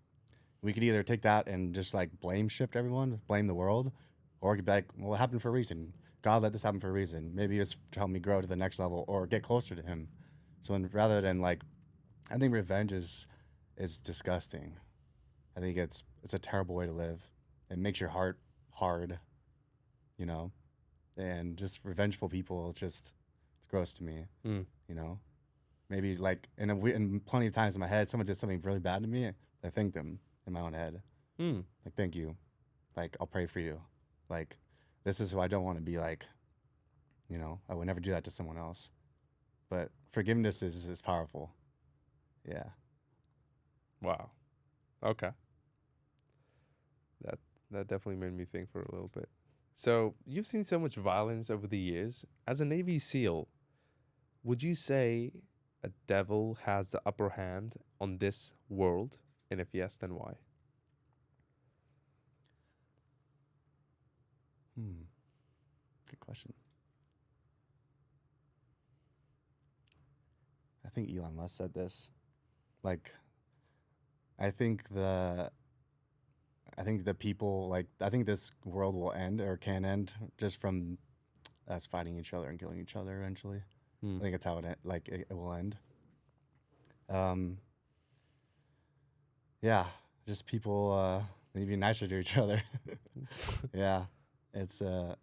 We could either take that and just like blame shift everyone, blame the world, or we could be like, well, it happened for a reason. God let this happen for a reason. Maybe it's to help me grow to the next level or get closer to Him. So rather than like, I think revenge is disgusting. I think it's a terrible way to live. It makes your heart hard, and just revengeful people. It's gross to me, Maybe like and plenty of times in my head, someone did something really bad to me. I thank them in my own head. Like, thank you. Like, I'll pray for you. Like, this is who I don't want to be like. I would never do that to someone else. But forgiveness is powerful. Yeah. Wow. Okay. That definitely made me think for a little bit. So you've seen so much violence over the years. As a Navy SEAL, would you say a devil has the upper hand on this world? And if yes, then why? Good question. I think Elon Musk said this. Like, I think the people, like, I think this world will end or can end just from us fighting each other and killing each other eventually. I think that's how it will end. Yeah, just people need to be nicer to each other. Yeah, it's no,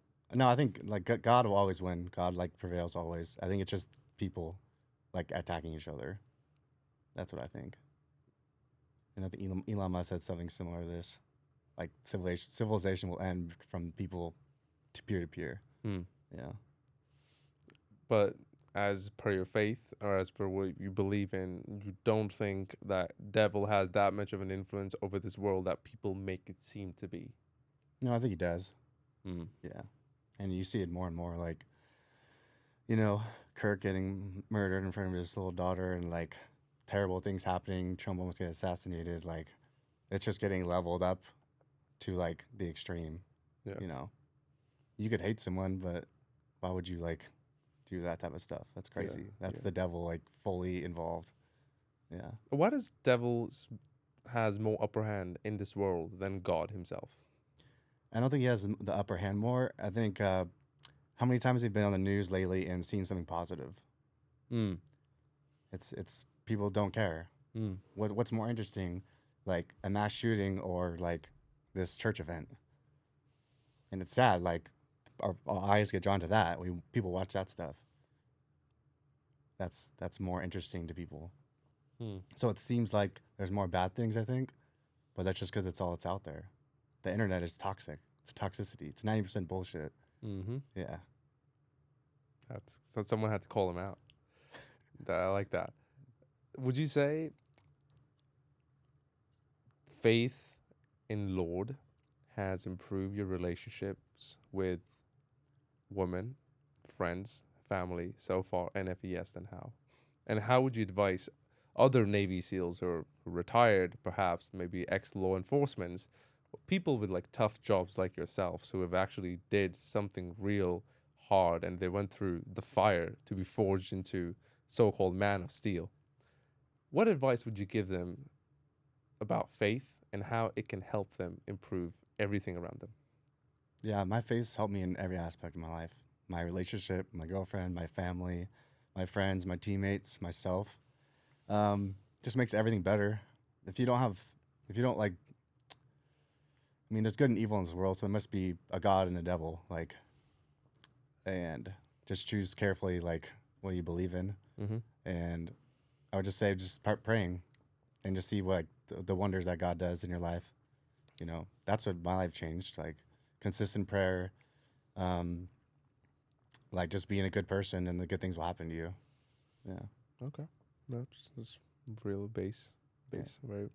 I think like God will always win. God like prevails always. I think it's just people like attacking each other. That's what I think. And I think Elon Musk said something similar to this. Like, civilization will end from people to peer. Yeah. But as per your faith or as per what you believe in, you don't think that devil has that much of an influence over this world that people make it seem to be. No, I think he does. Yeah. And you see it more and more, like, Kirk getting murdered in front of his little daughter and, like, terrible things happening. Trump almost get assassinated. Like, it's just getting leveled up to, like, the extreme. Yeah. You could hate someone, but why would you, like, do that type of stuff? That's crazy. That's the devil, like, fully involved. Yeah. Why does devils has more upper hand in this world than God himself? I don't think he has the upper hand more. I think how many times have you been on the news lately and seen something positive? It's people don't care. What's more interesting, like a mass shooting or like this church event? And it's sad. Like our eyes get drawn to that. People watch that stuff. That's more interesting to people. So it seems like there's more bad things, I think, but that's just because it's all that's out there. The internet is toxic. It's toxicity. It's 90% bullshit. Yeah. So someone had to call him out. I like that. Would you say faith in Lord has improved your relationships with women friends, family so far, and if yes, then how? And how would you advise other Navy SEALs who are retired, perhaps maybe ex-law enforcement, people with like tough jobs like yourselves who have actually did something real hard and they went through the fire to be forged into so-called man of steel? What advice would you give them about faith and how it can help them improve everything around them? Yeah, my faith helped me in every aspect of my life. My relationship, my girlfriend, my family, my friends, my teammates, myself. Just makes everything better. If you don't like, I mean, there's good and evil in this world, so there must be a God and a devil, like, and just choose carefully, like, what you believe in. Mm-hmm. And I would just say, just start praying and just see what the wonders that God does in your life. You know, that's what my life changed. Like, consistent prayer, like just being a good person, and the good things will happen to you. Yeah. Okay, that's real base. Very.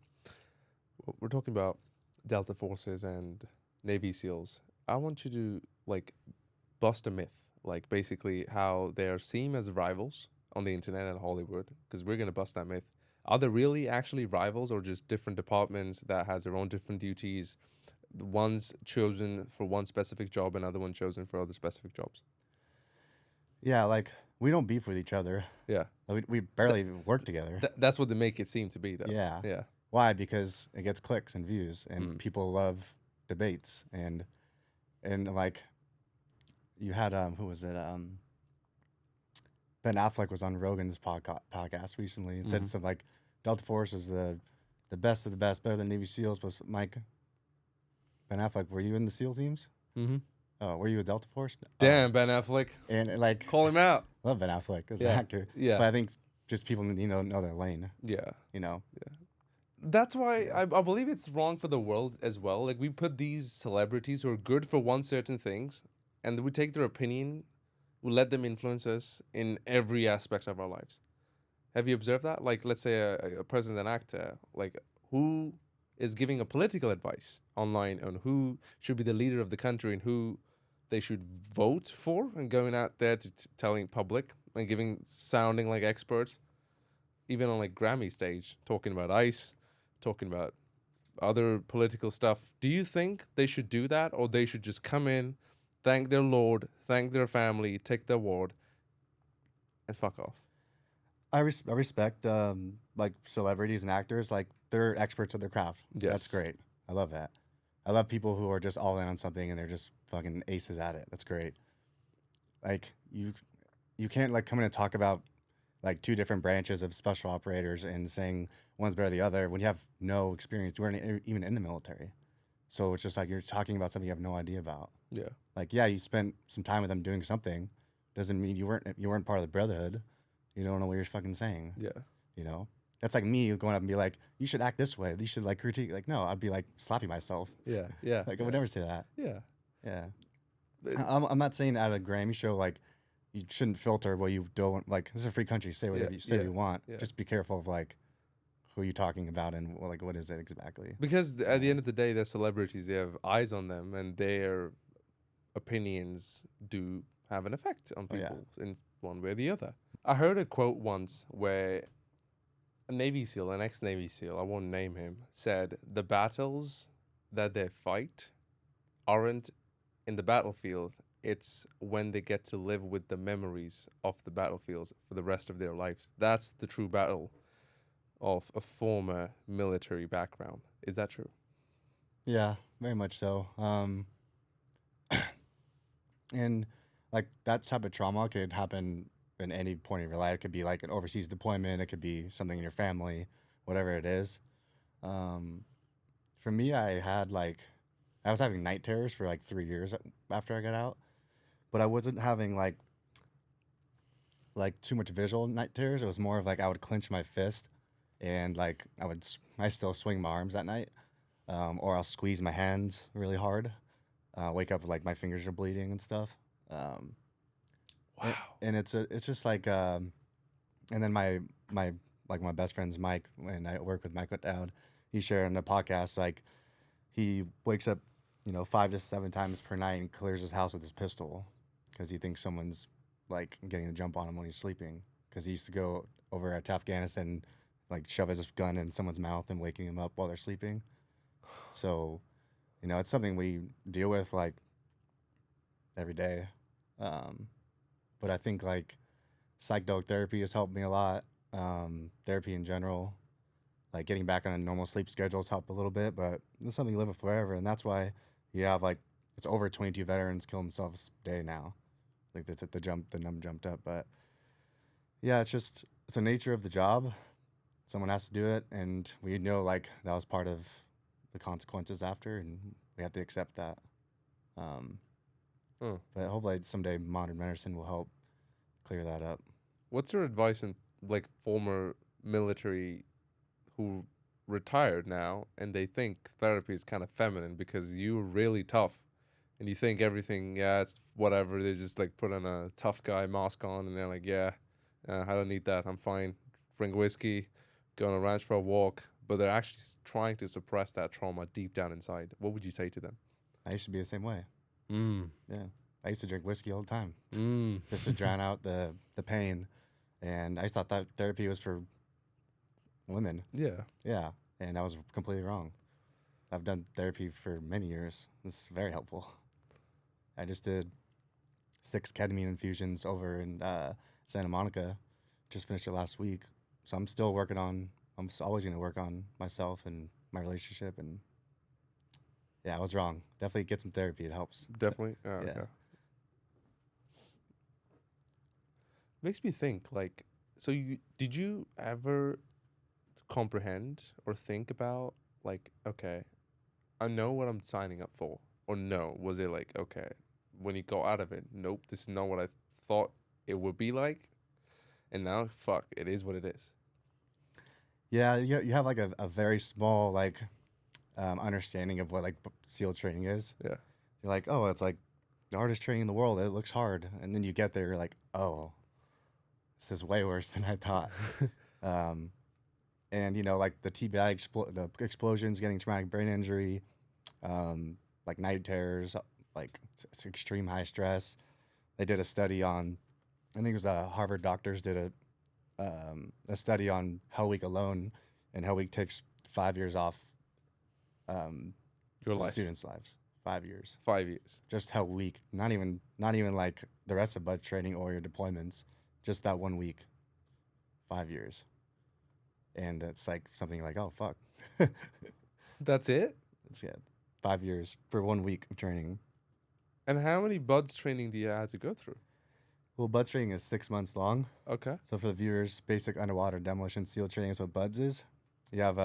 We're talking about Delta Forces and Navy SEALs. I want you to like bust a myth, like basically how they're seen as rivals on the internet and Hollywood, because we're gonna bust that myth. Are they really actually rivals, or just different departments that has their own different duties? The one's chosen for one specific job, another one chosen for other specific jobs. Yeah, like we don't beef with each other. Yeah, We barely even work together. that's what they make it seem to be, though. Yeah. Yeah. Why? Because it gets clicks and views, and Mm. people love debates, and like you had who was it? Ben Affleck was on Rogan's podcast recently and said Mhm. something like Delta Force is the best of the best, better than Navy SEALs. But Mike, Ben Affleck, were you in the SEAL teams? Mm-hmm. Oh, were you a Delta Force? Damn, Ben Affleck. And like, Call him out. I love Ben Affleck as Yeah. an actor. Yeah. But I think just people know their lane. Yeah. You know. That's why I believe it's wrong for the world as well. Like, we put these celebrities who are good for one certain things, and we take their opinion, we let them influence us in every aspect of our lives. Have you observed that? Like, let's say a person, an actor, like, who is giving a political advice online on who should be the leader of the country and who they should vote for, and going out there to telling public and sounding like experts, even on like Grammy stage, talking about ICE, talking about other political stuff. Do you think they should do that, or they should just come in, thank their Lord, thank their family, take their word, and fuck off? I respect like celebrities and actors, like they're experts of their craft. Yes. That's great. I love that. I love people who are just all in on something and they're just fucking aces at it. That's great. Like you can't like come in and talk about like two different branches of special operators and saying one's better than the other when you have no experience. You weren't even in the military, so it's just like you're talking about something you have no idea about. Yeah. Like, yeah, you spent some time with them doing something, doesn't mean you weren't part of the brotherhood. You don't know what you're fucking saying. Yeah. You know, that's like me going up and be like, you should act this way. You should like critique. Like, no, I'd be like slapping myself. Yeah. Yeah. Like, I would never say that. Yeah. Yeah. I'm not saying at a Grammy show, like, you shouldn't filter what you don't, like, this is a free country. Say whatever you say what you want. Yeah. Just be careful of, like, who you're talking about and, like, what is it exactly? Because at the end of the day, they're celebrities. They have eyes on them, and their opinions do have an effect on people in one way or the other. I heard a quote once where a Navy SEAL, an ex-Navy SEAL, I won't name him, said the battles that they fight aren't in the battlefield. It's when they get to live with the memories of the battlefields for the rest of their lives. That's the true battle of a former military background. Is that true? Yeah, very much so. And, like, that type of trauma could happen in any point of your life. It could be, like, an overseas deployment. It could be something in your family, whatever it is. For me, I was having night terrors for, like, 3 years after I got out. But I wasn't having, like too much visual night terrors. It was more of, like, I would clench my fist and, like, I still swing my arms at night. Or I'll squeeze my hands really hard. Wake up with, like, my fingers are bleeding and stuff. Wow. And it's just like, and then my best friend's Mike, and I work with Mike Dowd. He shared on the podcast, like, he wakes up, 5 to 7 times per night and clears his house with his pistol because he thinks someone's like getting the jump on him when he's sleeping, because he used to go over to Afghanistan and like shove his gun in someone's mouth and waking him up while they're sleeping. So, it's something we deal with like every day. But I think like psych-dog therapy has helped me a lot. Therapy in general, like getting back on a normal sleep schedule has helped a little bit, but it's something you live with forever. And that's why you have like, it's over 22 veterans kill themselves a day now. Like the number jumped up. But yeah, it's the nature of the job. Someone has to do it. And we know like that was part of the consequences after, and we have to accept that. But hopefully someday modern medicine will help clear that up. What's your advice in like former military who retired now and they think therapy is kind of feminine because you're really tough and you think everything, it's whatever. They just like put on a tough guy mask on and they're like, I don't need that. I'm fine. Drink whiskey, go on a ranch for a walk. But they're actually trying to suppress that trauma deep down inside. What would you say to them? I used to be the same way. Yeah. I used to drink whiskey all the time just to drown out the pain. And I just thought that therapy was for women. Yeah. Yeah. And I was completely wrong. I've done therapy for many years. It's very helpful. I just did 6 ketamine infusions over in Santa Monica. Just finished it last week. So I'm still working on, I'm always going to work on myself and my relationship. And yeah, I was wrong. Definitely get some therapy. It helps. Definitely. Yeah. Okay. Makes me think, like, so did you ever comprehend or think about, like, okay, I know what I'm signing up for, or no? Was it like, okay, when you go out of it, nope, this is not what I thought it would be like, and now, fuck, it is what it is. Yeah, you have like a very small like understanding of what like SEAL training is. Yeah. You're like, oh, it's like the hardest training in the world. It looks hard, and then you get there, you're like, oh, this is way worse than I thought. And like the TBI the explosions, getting traumatic brain injury, like night terrors, like it's extreme high stress. They did a study on, I think it was Harvard doctors did a study on Hell Week alone, and Hell Week takes 5 years off Your life. students' lives. 5 years. 5 years. Just Hell Week. Not even like the rest of BUD training or your deployments. Just that 1 week. 5 years. And it's like something like, oh fuck. That's it? It's 5 years for 1 week of training. And how many BUDS training do you have to go through? Well, BUDS training is 6 months long. Okay. So for the viewers, basic underwater demolition SEAL training is what BUDS is. You have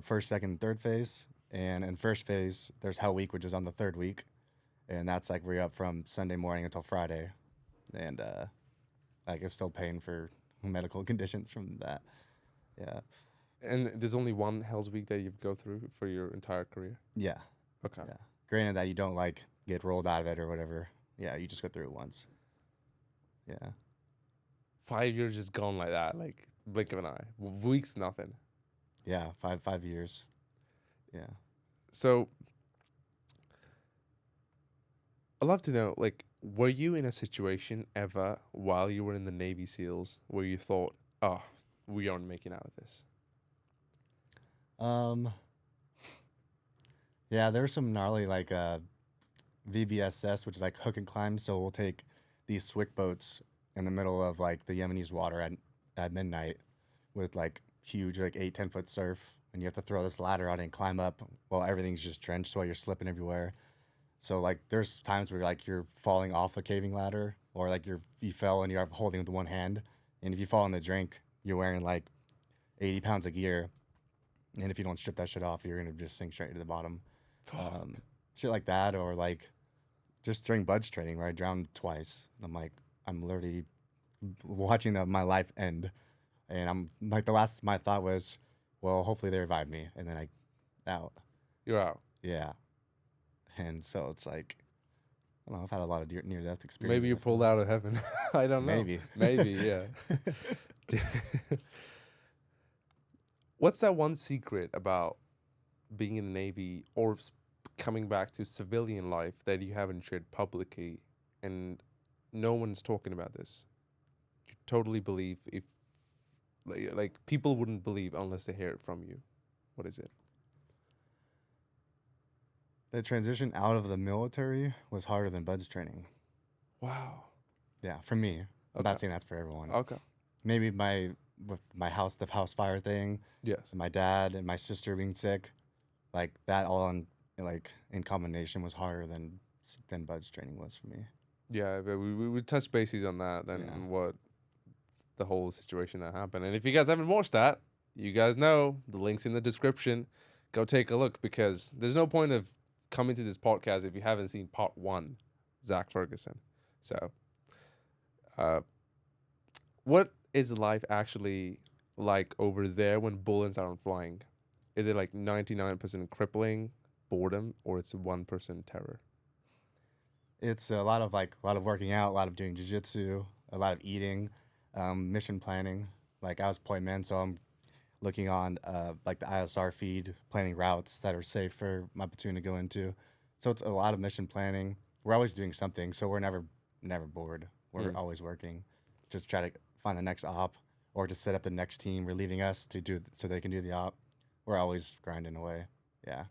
first, second, and third phase. And in first phase, there's Hell Week, which is on the 3rd week. And that's like we're up from Sunday morning until Friday. And like it's still paying for medical conditions from that. Yeah. And there's only one Hell's Week that you go through for your entire career? Yeah. Okay. Yeah. Granted that you don't like get rolled out of it or whatever. Yeah, you just go through it once. Yeah. 5 years just gone like that, like blink of an eye. Weeks, nothing. Yeah, 5 years. Yeah. So I'd love to know, like, were you in a situation ever while you were in the Navy SEALs where you thought, oh, we aren't making out of this? Yeah, there's some gnarly like VBSS, which is like hook and climb. So we'll take these swick boats in the middle of like the Yemeni's water at midnight with like huge like 8-10 foot surf, and you have to throw this ladder out and climb up while everything's just drenched while you're slipping everywhere. So like there's times where like you're falling off a caving ladder, or like you fell and you're holding with one hand, and if you fall in the drink, you're wearing like 80 pounds of gear, and if you don't strip that shit off, you're gonna just sink straight to the bottom. Shit like that, or like just during BUDS training where I drowned twice. I'm like, I'm literally watching my life end, and I'm like, my thought was, well, hopefully they revive me, and then out. You're out. Yeah. And so it's like, I don't know, I've had a lot of near-death experiences. Maybe you pulled out of heaven. I don't know. Maybe, yeah. What's that one secret about being in the Navy or coming back to civilian life that you haven't shared publicly? And no one's talking about this, you totally believe if like people wouldn't believe unless they hear it from you? What is it? The transition out of the military was harder than buds training. Wow. Yeah, for me. I'm Okay. not saying that's for everyone. Okay. Maybe with my house, the house fire thing, Yes. and my dad and my sister being sick, like that all in combination was harder than buds training was for me. Yeah, but we touched bases on that and Yeah. what the whole situation that happened. And if you guys haven't watched that, you guys know the link's in the description. Go take a look, because there's no point of coming to this podcast if you haven't seen part 1, Zack Ferguson. So, what is life actually like over there when bullets aren't flying? Is it like 99% crippling boredom, or it's 1% terror? It's a lot of working out, a lot of doing jiu-jitsu, a lot of eating, mission planning. Like I was point man, so I'm looking on like the ISR feed, planning routes that are safe for my platoon to go into. So it's a lot of mission planning. We're always doing something, so we're never bored. We're always working. Just try to find the next op, or to set up the next team relieving us to do so they can do the op. We're always grinding away. Yeah.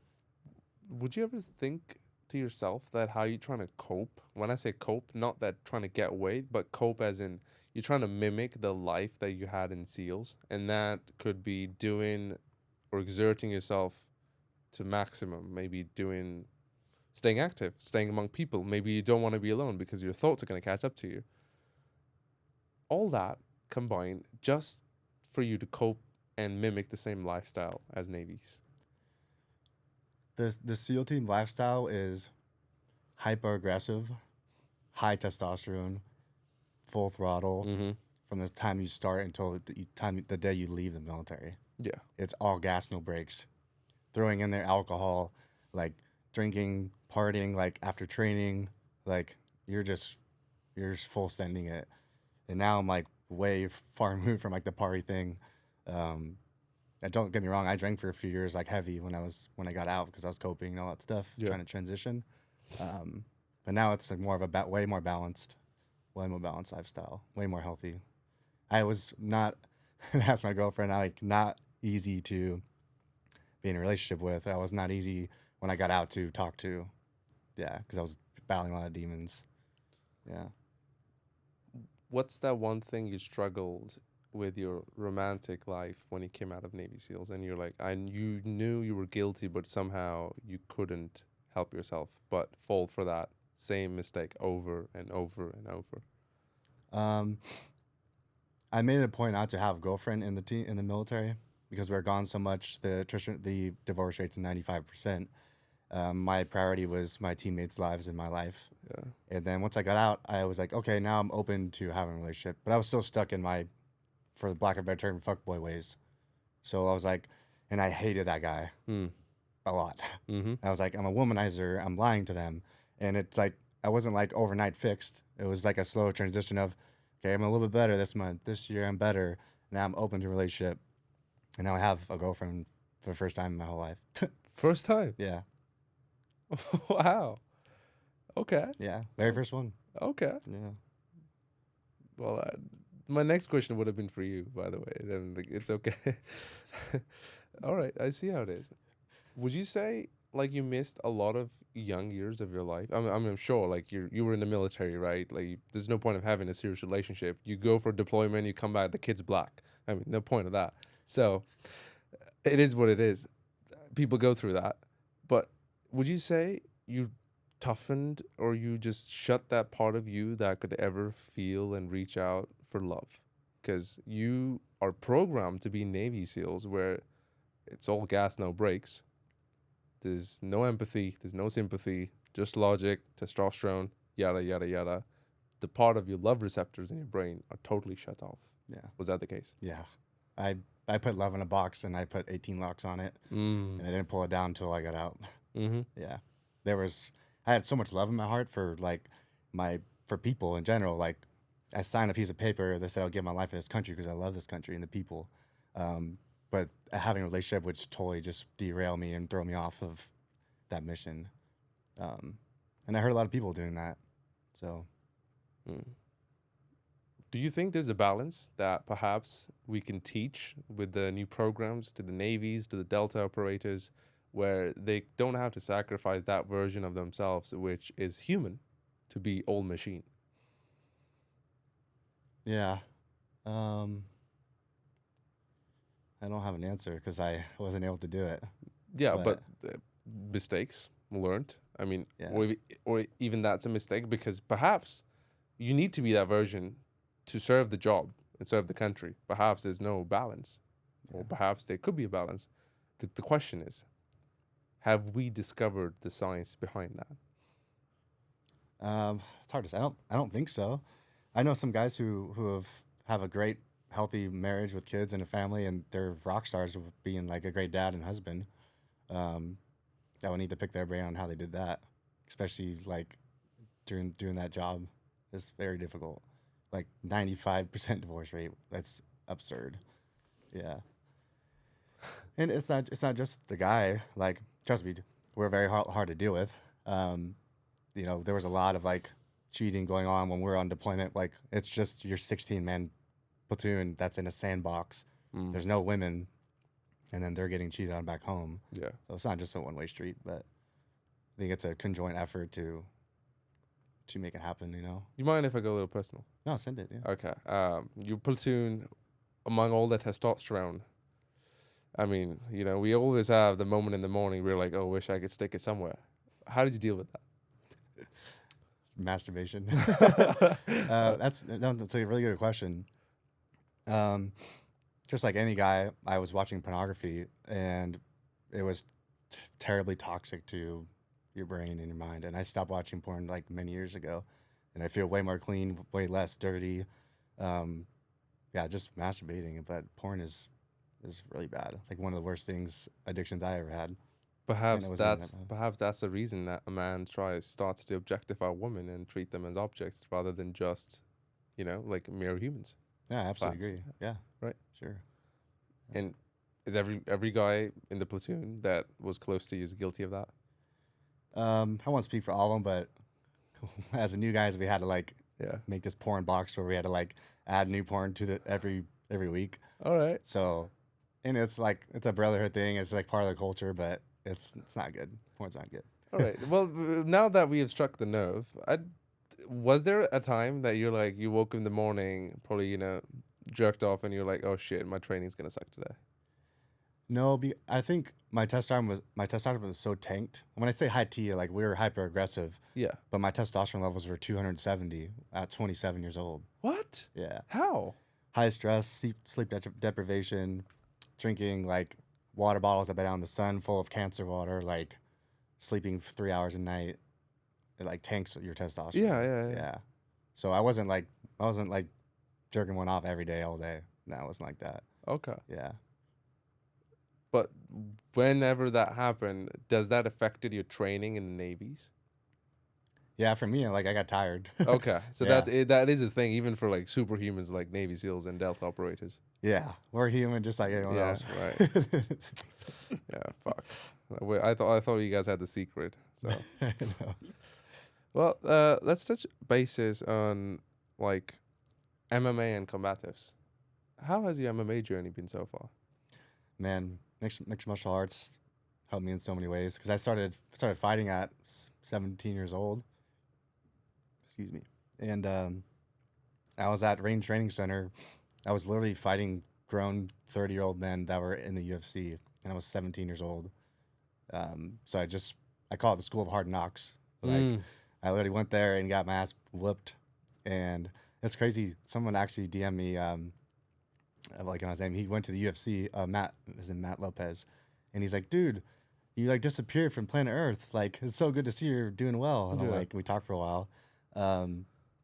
Would you ever think to yourself that how you trying to cope? When I say cope, not that trying to get away, but cope as in you're trying to mimic the life that you had in SEALs, and that could be doing or exerting yourself to maximum. Maybe staying active, staying among people. Maybe you don't want to be alone because your thoughts are going to catch up to you. All that combined just for you to cope and mimic the same lifestyle as Navies. The SEAL team lifestyle is hyper aggressive, high testosterone, full throttle from the time you start until the day you leave the military. Yeah. It's all gas, no brakes. Throwing in their alcohol, like drinking, partying, like after training, like you're just full sending it. And now I'm like way far removed from like the party thing. And don't get me wrong, I drank for a few years like heavy when I got out because I was coping and all that stuff, trying to transition. But now it's like more of a way more balanced lifestyle, way more healthy. I was not, that's my girlfriend, not easy to be in a relationship with. I was not easy when I got out to talk to. Yeah, because I was battling a lot of demons. Yeah. What's that one thing you struggled with your romantic life when you came out of Navy SEALs, and you're like, you knew you were guilty, but somehow you couldn't help yourself but fall for that same mistake over and over and over? I made it a point not to have a girlfriend in the military because we were gone so much. The divorce rate's 95%. My priority was my teammates' lives and my life. Yeah. And then once I got out, I was like, okay, now I'm open to having a relationship. But I was still stuck in my, for the lack of a better term, fuckboy ways. So I was like, and I hated that guy a lot. I was like, I'm a womanizer. I'm lying to them. And it's like, I wasn't like overnight fixed. It was like a slow transition of, okay, I'm a little bit better this month. This year I'm better. Now I'm open to a relationship. And now I have a girlfriend for the first time in my whole life. First time? Yeah. Wow. Okay. Yeah. Very first one. Okay. Yeah. Well, my next question would have been for you, by the way. Then it's okay. All right. I see how it is. Would you say like you missed a lot of young years of your life? I'm sure like you were in the military, right? Like there's no point of having a serious relationship. You go for deployment, you come back, the kid's black. I mean, no point of that. So it is what it is. People go through that. But would you say you toughened, or you just shut that part of you that could ever feel and reach out for love? Because you are programmed to be Navy SEALs, where it's all gas, no brakes. There's no empathy, there's no sympathy, just logic, testosterone, yada, yada, yada. The part of your love receptors in your brain are totally shut off. Yeah. Was that the case? Yeah. I put love in a box and I put 18 locks on it. And I didn't pull it down until I got out. Yeah. I had so much love in my heart for for people in general. Like I signed a piece of paper that said I'll give my life to this country because I love this country and the people. But having a relationship would totally just derail me and throw me off of that mission. And I heard a lot of people doing that. So Mm. Do you think there's a balance that perhaps we can teach with the new programs to the navies, to the Delta operators, where they don't have to sacrifice that version of themselves, which is human, to be all machine? Yeah. Um, I don't have an answer because I wasn't able to do it. Yeah, But but mistakes learned. I mean, yeah, or even that's a mistake because perhaps you need to be that version to serve the job and serve the country. Perhaps there's no balance, or yeah. perhaps there could be a balance. The question is, have we discovered the science behind that? It's hard to say. I don't think so. I know some guys who have a great healthy marriage with kids and a family, and they're rock stars of being like a great dad and husband. Um, I would need to pick their brain on how they did that, especially like during doing that job. It's very difficult. Like 95% divorce rate. That's absurd. Yeah. And it's not just the guy. Like, trust me, we're very hard to deal with. Um, there was a lot of like cheating going on when we were on deployment. Like, it's just your 16-man platoon that's in a sandbox. Mm. There's no women, and then they're getting cheated on back home. Yeah. So it's not just a one-way street, but I think it's a conjoint effort to make it happen. You mind if I go a little personal? No, send it. Yeah. Okay. Your platoon, among all the testosterone, I mean, we always have the moment in the morning we're like, oh, wish I could stick it somewhere. How did you deal with that? Masturbation. That's a really good question. Just like any guy, I was watching pornography, and it was terribly toxic to your brain and your mind. And I stopped watching porn like many years ago, and I feel way more clean, way less dirty. Yeah, just masturbating, but porn is really bad. Like one of the worst addictions I ever had. Perhaps that's the reason that a man starts to objectify women and treat them as objects rather than just, like mere humans. Yeah, I absolutely Perhaps. agree. Yeah, Right. sure. And is every guy in the platoon that was close to you is guilty of that? I won't speak for all of them, but as a new guys, we had to like Yeah. make this porn box where we had to like add new porn to every week. All right. So, and it's like it's a brotherhood thing. It's like part of the culture, but it's not good. Porn's not good. All right. Well, now that we have struck the nerve, was there a time that you're like you woke in the morning, probably jerked off, and you're like, oh shit, my training's gonna suck today? No, I think my testosterone was so tanked. When I say high T, like we were hyper aggressive, Yeah. but my testosterone levels were 270 at 27 years old. What? Yeah, How? high stress, sleep deprivation, drinking like water bottles that been out in the sun full of cancer water, like sleeping 3 hours a night. It like tanks your testosterone. Yeah. So I wasn't like jerking one off every day all day. No, it wasn't like that. Okay. Yeah. But whenever that happened, does that affected your training in the navies? Yeah, for me, like I got tired. Okay, so Yeah. that is a thing, even for like superhumans like Navy SEAls and Delta operators. Yeah, we're human just like anyone else. Right. Yeah, fuck. I thought you guys had the secret. So, No. well, let's touch bases on like MMA and combatives. How has your MMA journey been so far? Man, mixed martial arts helped me in so many ways because I started fighting at 17 years old. Excuse me. And I was at Range Training Center. I was literally fighting grown 30-year-old men that were in the UFC, and I was 17 years old. So I call it the School of Hard Knocks. Like I literally went there and got my ass whooped, and it's crazy. Someone actually DM'd me, like on his name. He went to the UFC. Matt Lopez, and he's like, "Dude, you like disappeared from planet Earth. Like it's so good to see you're doing well." And I'm Yeah. like, we talked for a while.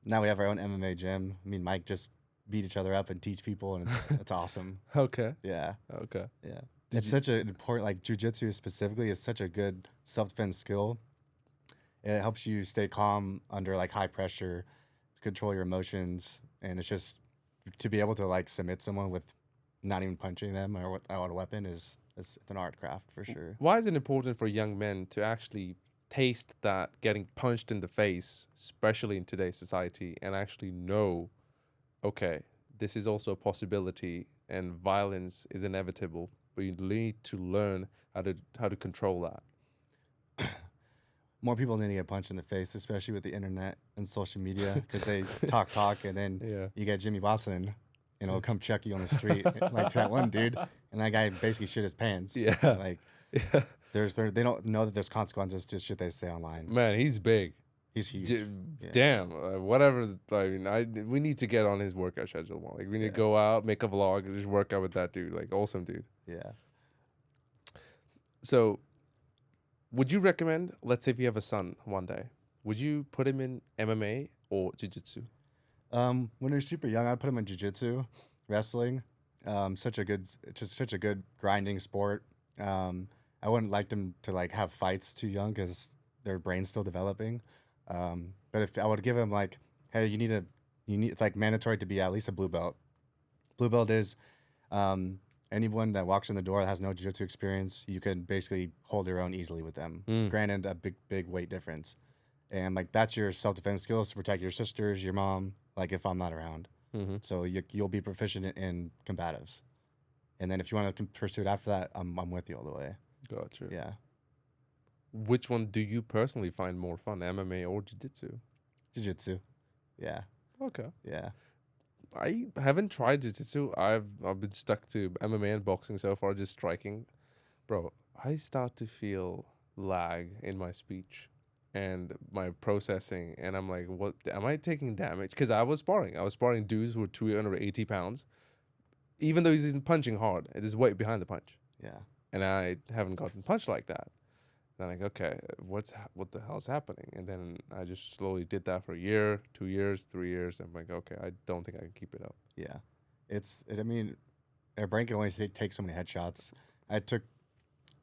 Now we have our own MMA gym. Me and Mike just beat each other up and teach people, and it's awesome. Okay. Yeah. Okay. Yeah. It's such an important, like jujitsu specifically is such a good self-defense skill. It helps you stay calm under like high pressure, control your emotions, and it's just to be able to like submit someone with not even punching them or without a weapon it's an art craft for sure. Why is it important for young men to actually taste that getting punched in the face, especially in today's society, and actually know, okay, this is also a possibility and violence is inevitable, but you need to learn how to control that. More people need to get punched in the face, especially with the internet and social media, because they talk, and then Yeah. you get Jimmy Watson, and he'll come check you on the street, like that one dude, and that guy basically shit his pants. Yeah. Like Yeah. they don't know that there's consequences to shit they say online. Man, he's big. He's huge. Yeah. Damn, whatever. I mean, we need to get on his workout schedule more. Like, we need to go out, make a vlog, and just work out with that dude. Like, awesome dude. Yeah. So, would you recommend, let's say if you have a son one day, would you put him in MMA or jiu-jitsu? When they're super young, I'd put them in jiu-jitsu, wrestling. Such a good grinding sport. I wouldn't like them to like have fights too young because their brain's still developing. But if I would give them like, hey, it's like mandatory to be at least a blue belt. Blue belt is anyone that walks in the door that has no jiu-jitsu experience, you can basically hold your own easily with them. Granted, a big weight difference. And like that's your self-defense skills to protect your sisters, your mom, like if I'm not around. So you'll be proficient in combatives. And then if you want to pursue it after that, I'm with you all the way. Gotcha. Yeah. Which one do you personally find more fun, MMA or jiu-jitsu? Jiu-jitsu. Yeah. Okay. Yeah. I haven't tried jiu-jitsu. I've been stuck to MMA and boxing so far, just striking. Bro, I start to feel lag in my speech and my processing, and I'm like, what? Am I taking damage? Because I was sparring dudes who were 280 pounds. Even though he's punching hard, it is weight behind the punch. Yeah. And I haven't gotten punched like that. And I'm like, okay, what the hell's happening? And then I just slowly did that for a year, 2 years, 3 years. I'm like, okay, I don't think I can keep it up. Yeah. I mean, our brain can only take so many headshots. I took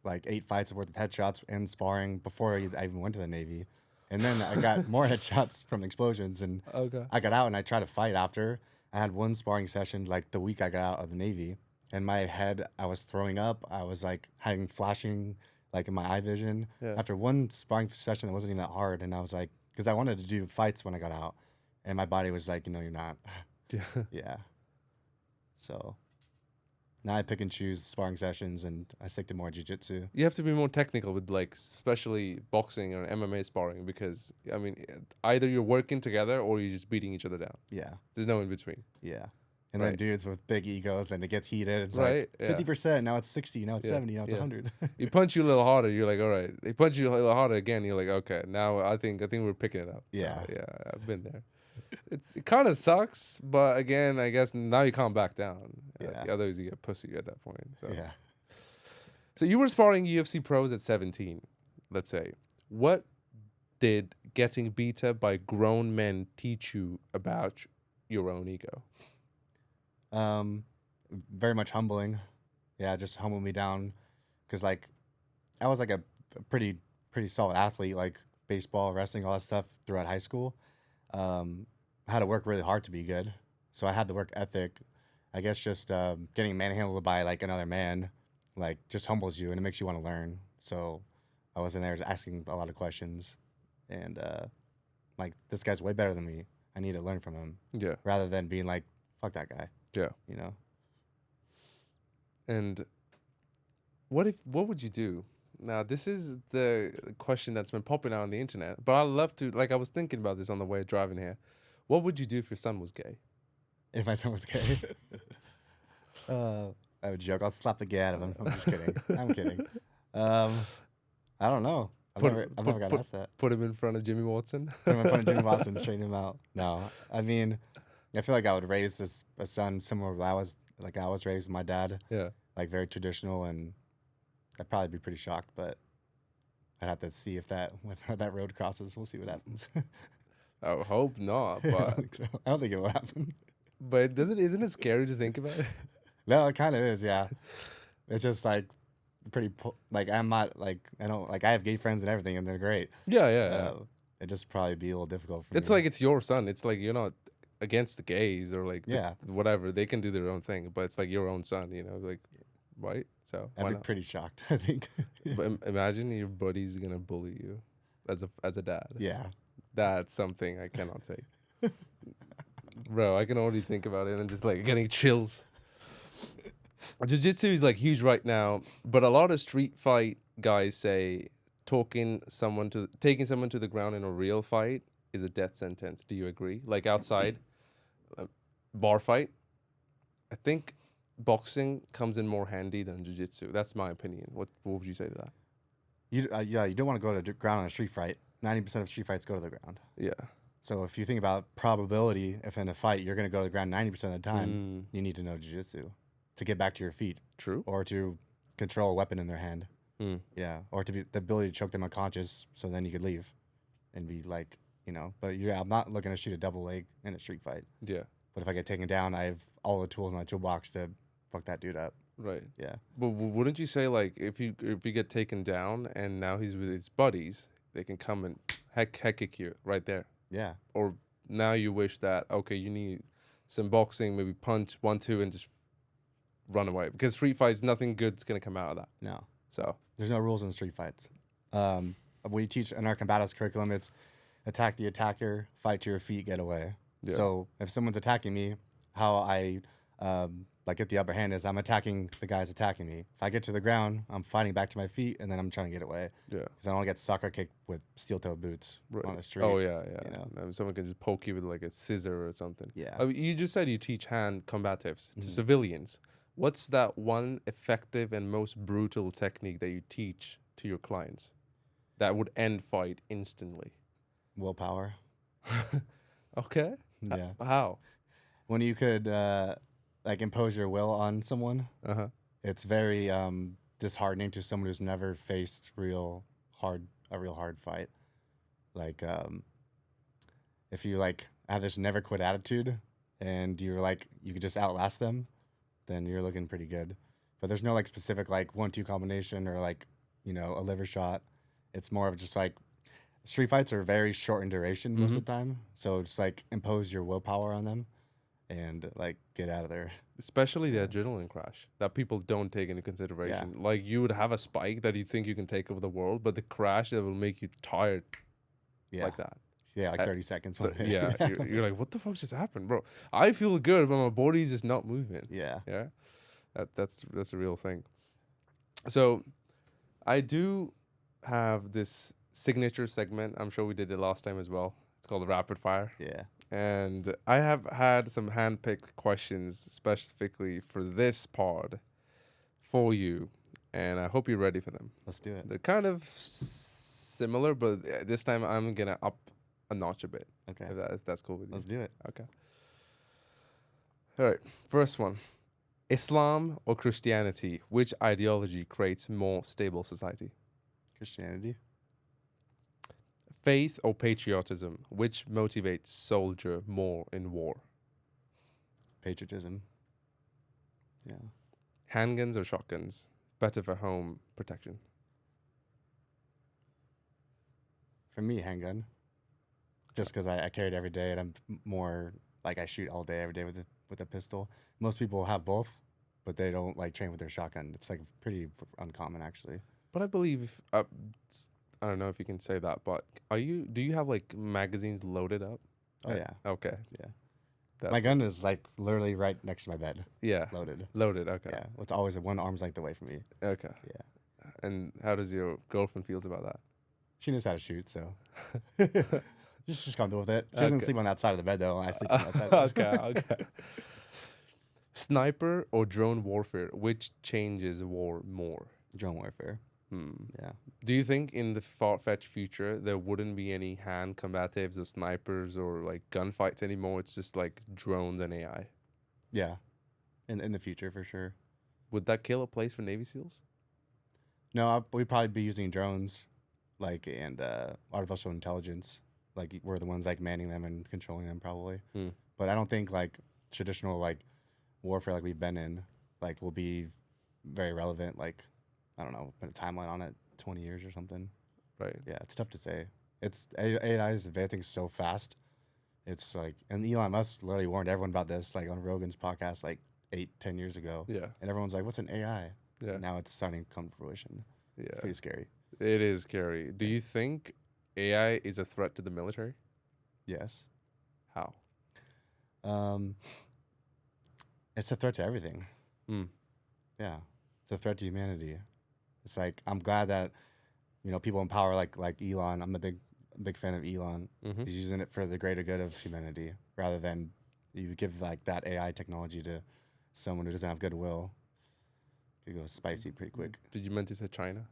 like 8 fights worth of headshots and sparring before I even went to the Navy. And then I got more headshots from explosions. And I got out and I tried to fight after. I had one sparring session like the week I got out of the Navy. And my head, I was throwing up. I was like having flashing like in my eye vision. Yeah. After one sparring session that wasn't even that hard. And I was like, because I wanted to do fights when I got out. And my body was like, you're not. Yeah. Yeah. So now I pick and choose sparring sessions and I stick to more jiu-jitsu. You have to be more technical with like, especially boxing or MMA sparring, because I mean, either you're working together or you're just beating each other down. Yeah. There's no in between. Yeah. And then dudes with big egos and it gets heated. It's Right, like 50%, now it's 60, now it's 70, now it's yeah. 100. He punch you a little harder, you're like, all right. They punch you a little harder again, you're like, okay, now I think we're picking it up. Yeah. So, yeah, I've been there. It kind of sucks, but again, I guess now you can't back down. Yeah. Otherwise, you get pussy at that point. So. Yeah. So you were sparring UFC pros at 17, let's say. What did getting beat up by grown men teach you about your own ego? Very much humbling. Yeah, just humbled me down. Because, like, I was, like, a pretty solid athlete, like baseball, wrestling, all that stuff throughout high school. I had to work really hard to be good. So I had the work ethic. I guess just getting manhandled by, like, another man, like, just humbles you and it makes you want to learn. So I was in there just asking a lot of questions. And, like, this guy's way better than me. I need to learn from him. Yeah. Rather than being like, fuck that guy. Yeah. You know? And what would you do? Now, this is the question that's been popping out on the internet, but I'd love to, like, I was thinking about this on the way driving here. What would you do if your son was gay? If my son was gay? I would joke. I'll slap the gay out of him. I'm just kidding. I'm kidding. I don't know. I've never got asked that. Put him in front of Jimmy Watson? Put him in front of Jimmy Watson, straighten him out. No. I mean, I feel like I would raise a son similar to I was raised with my dad. Yeah. Like very traditional, and I'd probably be pretty shocked, but I'd have to see if that road crosses. We'll see what happens. I hope not, I but don't think so. I don't think it will happen. but isn't it scary to think about it? No, it kind of is, yeah. It's just like I'm not like I have gay friends and everything, and they're great. Yeah. It'd just probably be a little difficult for me. It's like it's your son. It's like you're not against the gays or like whatever. They can do their own thing, but it's like your own son, like, right? So I'd be pretty shocked, I think. But imagine your buddy's gonna bully you. as a dad. Yeah. That's something I cannot take. Bro, I can already think about it and just like getting chills. Jiu-jitsu is like huge right now, but a lot of street fight guys say taking someone to the ground in a real fight is a death sentence. Do you agree? Like outside, bar fight, I think boxing comes in more handy than jiu-jitsu. That's my opinion. What would you say to that? You don't want to go to the ground on a street fight. 90% of street fights go to the ground. Yeah. So if you think about probability, if in a fight you're going to go to the ground 90% of the time, you need to know jiu-jitsu to get back to your feet. True. Or to control a weapon in their hand. Mm. Yeah. Or to be the ability to choke them unconscious so then you could leave and be like, but yeah, I'm not looking to shoot a double leg in a street fight. Yeah. But if I get taken down, I have all the tools in my toolbox to fuck that dude up. Right. Yeah. But wouldn't you say like if you get taken down and now he's with his buddies, they can come and heck kick you right there. Yeah. Or now you wish that okay, you need some boxing, maybe punch 1-2 and just run away because street fights, nothing good's gonna come out of that. No. So there's no rules in street fights. We teach in our combatives curriculum. It's attack the attacker, fight to your feet, get away. Yeah. So if someone's attacking me, how I get the upper hand is I'm attacking the guys attacking me. If I get to the ground, I'm fighting back to my feet, and then I'm trying to get away. Yeah. Because I don't want to get soccer kicked with steel-toe boots on the street. Oh yeah. Someone can just poke you with like a scissor or something. Yeah. You just said you teach hand combatives to civilians. What's that one effective and most brutal technique that you teach to your clients that would end fight instantly? Willpower. Okay. Yeah. How? When you could impose your will on someone, it's very disheartening to someone who's never faced a real hard fight. Like if you have this never quit attitude and you could just outlast them, then you're looking pretty good. But there's no specific 1-2 combination or a liver shot. It's more of just street fights are very short in duration most of the time. So just impose your willpower on them and get out of there. Especially the adrenaline crash that people don't take into consideration. Yeah. Like you would have a spike that you think you can take over the world, but the crash that will make you tired like that. Yeah, 30 seconds. Yeah, you're like, what the fuck just happened, bro? I feel good, but my body's just not moving. Yeah. Yeah, that's a real thing. So I do have this signature segment. I'm sure we did it last time as well. It's called Rapid Fire. Yeah. And I have had some hand-picked questions specifically for this pod for you, and I hope you're ready for them. Let's do it. They're kind of similar, but this time I'm gonna up a notch a bit. Okay. If that's cool with you. Let's do it. Okay. All right. First one. Islam or Christianity? Which ideology creates more stable society? Christianity. Faith or patriotism? Which motivates soldier more in war? Patriotism. Yeah. Handguns or shotguns? Better for home protection? For me, handgun. Just because I carry it every day and I'm more I shoot all day every day with a pistol. Most people have both, but they don't train with their shotgun. It's pretty uncommon actually. But I believe I don't know if you can say that, but do you have magazines loaded up? Oh yeah. Okay. Yeah. My gun is literally right next to my bed. Yeah. Loaded. Okay. Yeah. It's always one arm's length away from me. Okay. Yeah. And how does your girlfriend feels about that? She knows how to shoot, so just comfortable with it. She doesn't sleep on that side of the bed though. I sleep on that side. Okay. Sniper or drone warfare? Which changes war more? Drone warfare. Yeah. Do you think in the far-fetched future there wouldn't be any hand combatives or snipers or gunfights anymore? It's just drones and AI. Yeah. In the future for sure. Would that kill a place for Navy SEALs? No, we'd probably be using drones, and artificial intelligence. We're the ones manning them and controlling them probably. But I don't think traditional warfare we've been in will be very relevant. I don't know, put a timeline on it, 20 years or something. Right. Yeah, it's tough to say. It's AI is advancing so fast. It's and Elon Musk literally warned everyone about this on Rogan's podcast 8-10 years ago. Yeah. And everyone's what's an AI? Yeah. And now it's starting to come to fruition. Yeah. It's pretty scary. It is scary. Do you think AI is a threat to the military? Yes. How? Um, it's a threat to everything. Mm. Yeah, it's a threat to humanity. It's like I'm glad that people in power like Elon. I'm a big fan of Elon. Mm-hmm. He's using it for the greater good of humanity rather than you give like that AI technology to someone who doesn't have goodwill. Could go spicy pretty quick. Did you meant to say China?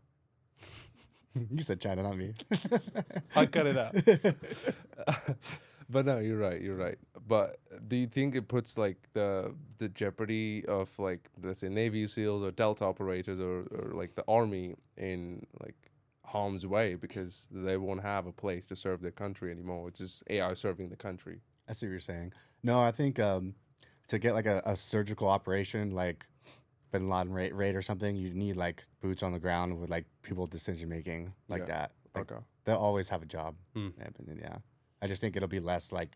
You said China, not me. I cut it out. But no, you're right. You're right. But do you think it puts like the jeopardy of like, let's say, Navy SEALs or Delta operators or like the army in like harm's way because they won't have a place to serve their country anymore? It's just AI serving the country. I see what you're saying. No, I think to get like a surgical operation like Bin Laden raid or something, you need like boots on the ground with like people decision making like Yeah. that. Like, Okay. they'll always have a job. Hmm. In my opinion, yeah. I just think it'll be less like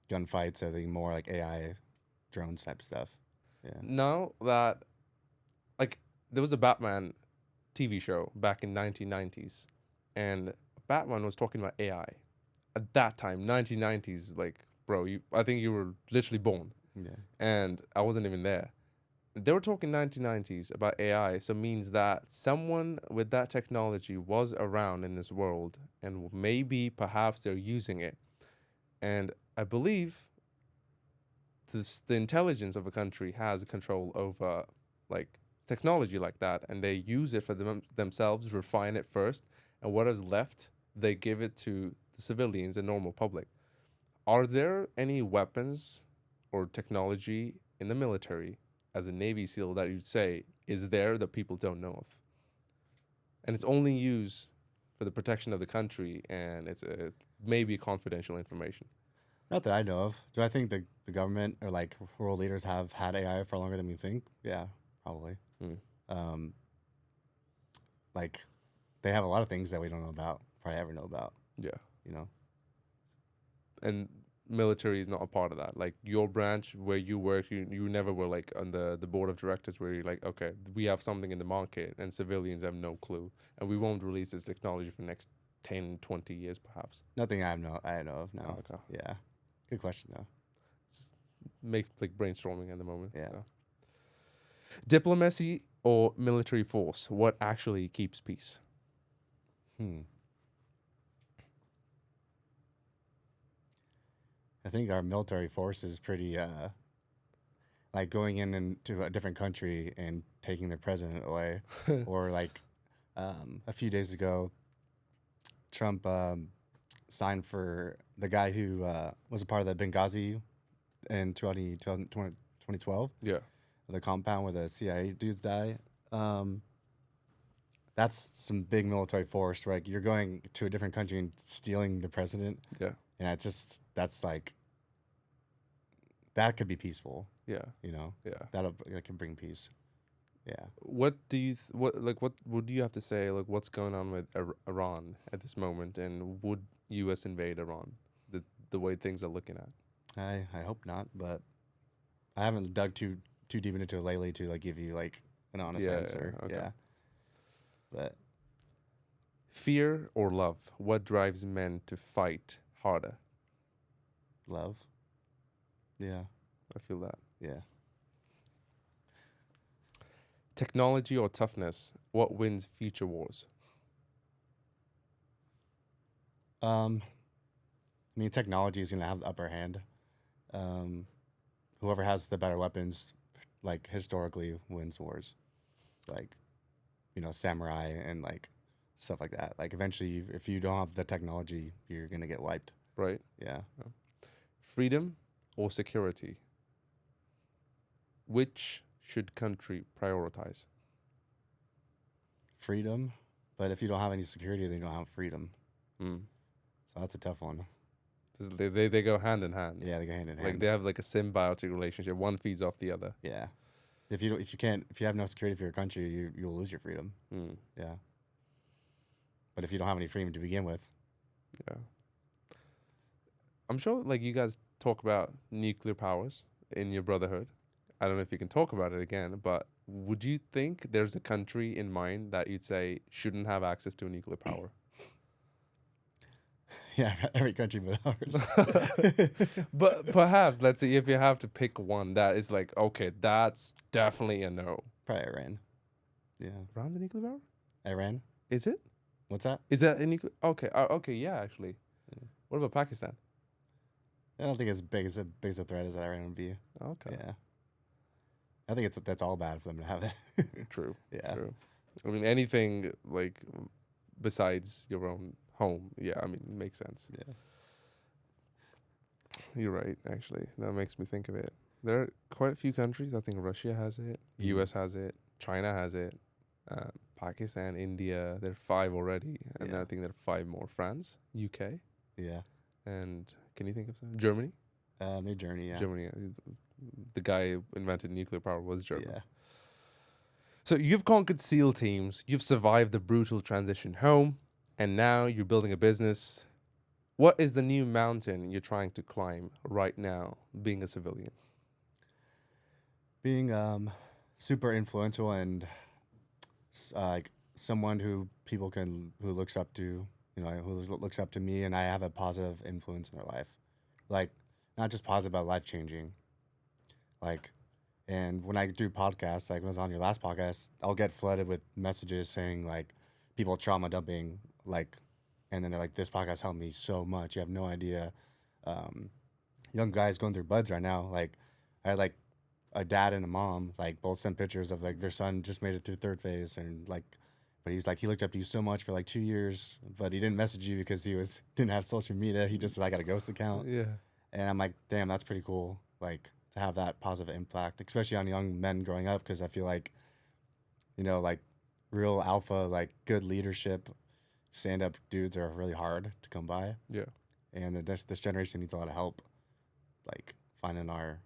gunfights, I think more like AI drones type stuff. Yeah. Now that like there was a Batman TV show back in 1990s, and Batman was talking about AI. At that time, 1990s, like bro, I think you were literally born, Yeah. and I wasn't even there. They were talking 1990s about AI, so means that someone with that technology was around in this world, and maybe perhaps they're using it. And I believe the intelligence of a country has control over like technology like that, and they use it for themselves, refine it first, and what is left, they give it to the civilians and normal public. Are there any weapons or technology in the military as a Navy SEAL that you'd say is there that people don't know of? And it's only used for the protection of the country, and it's maybe confidential information. Not that I know of. Do I think the government or like world leaders have had AI for longer than we think? Yeah, probably. Mm. Um, like they have a lot of things that we don't know about, probably ever know about. Yeah. You know. And military is not a part of that. Like your branch where you work, you never were like on the board of directors where you're like, okay, we have something in the market and civilians have no clue, and we won't release this technology for the next 10, 20 years perhaps. Nothing I know of. No. Okay. Yeah. Good question though. Make like brainstorming at the moment. Yeah. So. Diplomacy or military force? What actually keeps peace? I think our military force is pretty like going into a different country and taking their president away, or like a few days ago, Trump signed for the guy who was a part of the Benghazi in 2012, Yeah. the compound where the CIA dudes die. That's some big military force. Like you're going to a different country and stealing the president. Yeah. And that's like, that could be peaceful, Yeah. Yeah. That can bring peace. Yeah. What do you what would you have to say like what's going on with Iran at this moment, and would US invade Iran the way things are looking at? I hope not, but I haven't dug too deep into it lately to like give you like an honest answer. Okay. Yeah. But Fear or love? What drives men to fight harder? love. Yeah. I feel that. Yeah. Technology or toughness? What wins future wars? I mean, technology is gonna have the upper hand. Whoever has the better weapons, like historically, wins wars. Like, samurai and like stuff like that. Like eventually, if you don't have the technology, you're gonna get wiped. Right? Yeah. Freedom or security? Which should country prioritize? Freedom, but if you don't have any security, then you don't have freedom. Mm. So that's a tough one. 'Cause they go hand in hand. Yeah, they go hand in Like hand. they have like a symbiotic relationship. One feeds off the other. Yeah. If you have no security for your country, you'll lose your freedom. Mm. Yeah. But if you don't have any freedom to begin with, Yeah. I'm sure like you guys talk about nuclear powers in your brotherhood. I don't know if you can talk about it again, but would you think there's a country in mind that you'd say shouldn't have access to a nuclear power? Yeah, every country but ours. But perhaps, let's say, if you have to pick one that is like, okay, that's definitely a no. Probably Iran. Yeah. Iran's a nuclear power? Iran? Is it? What's that? Is that a nuclear? Okay, okay, yeah, actually. Yeah. What about Pakistan? I don't think it's big as a threat as Iran would be. Okay. Yeah. I think that's all bad for them to have it. True. Yeah. True. I mean, anything like besides your own home, yeah, I mean, it makes sense. Yeah. You're right, actually. That makes me think of it. There are quite a few countries. I think Russia has it, Mhm. US has it, China has it, Pakistan, India. There are 5 already, and Yeah. I think there are 5 more. France, UK, Yeah. and can you think of some? Germany? Maybe Germany, yeah. Germany. The guy who invented nuclear power was German. Yeah. So you've conquered SEAL teams, you've survived the brutal transition home, and now you're building a business. What is the new mountain you're trying to climb right now, being a civilian? Being super influential and like someone who who looks up to, who looks up to me, and I have a positive influence in their life, like not just positive but life changing. Like, and when I do podcasts, like when I was on your last podcast, I'll get flooded with messages saying like people trauma dumping, like, and then they're like, this podcast helped me so much. You have no idea. Young guys going through buds right now. Like, I had like a dad and a mom, like both sent pictures of like their son just made it through third phase, and like, but he's like he looked up to you so much for like 2 years, but he didn't message you because didn't have social media. He just like got a ghost account, Yeah. and I'm like, damn, that's pretty cool. Like to have that positive impact, especially on young men growing up, because I feel like, like real alpha, like good leadership, stand up dudes are really hard to come by, Yeah. and this generation needs a lot of help, like finding our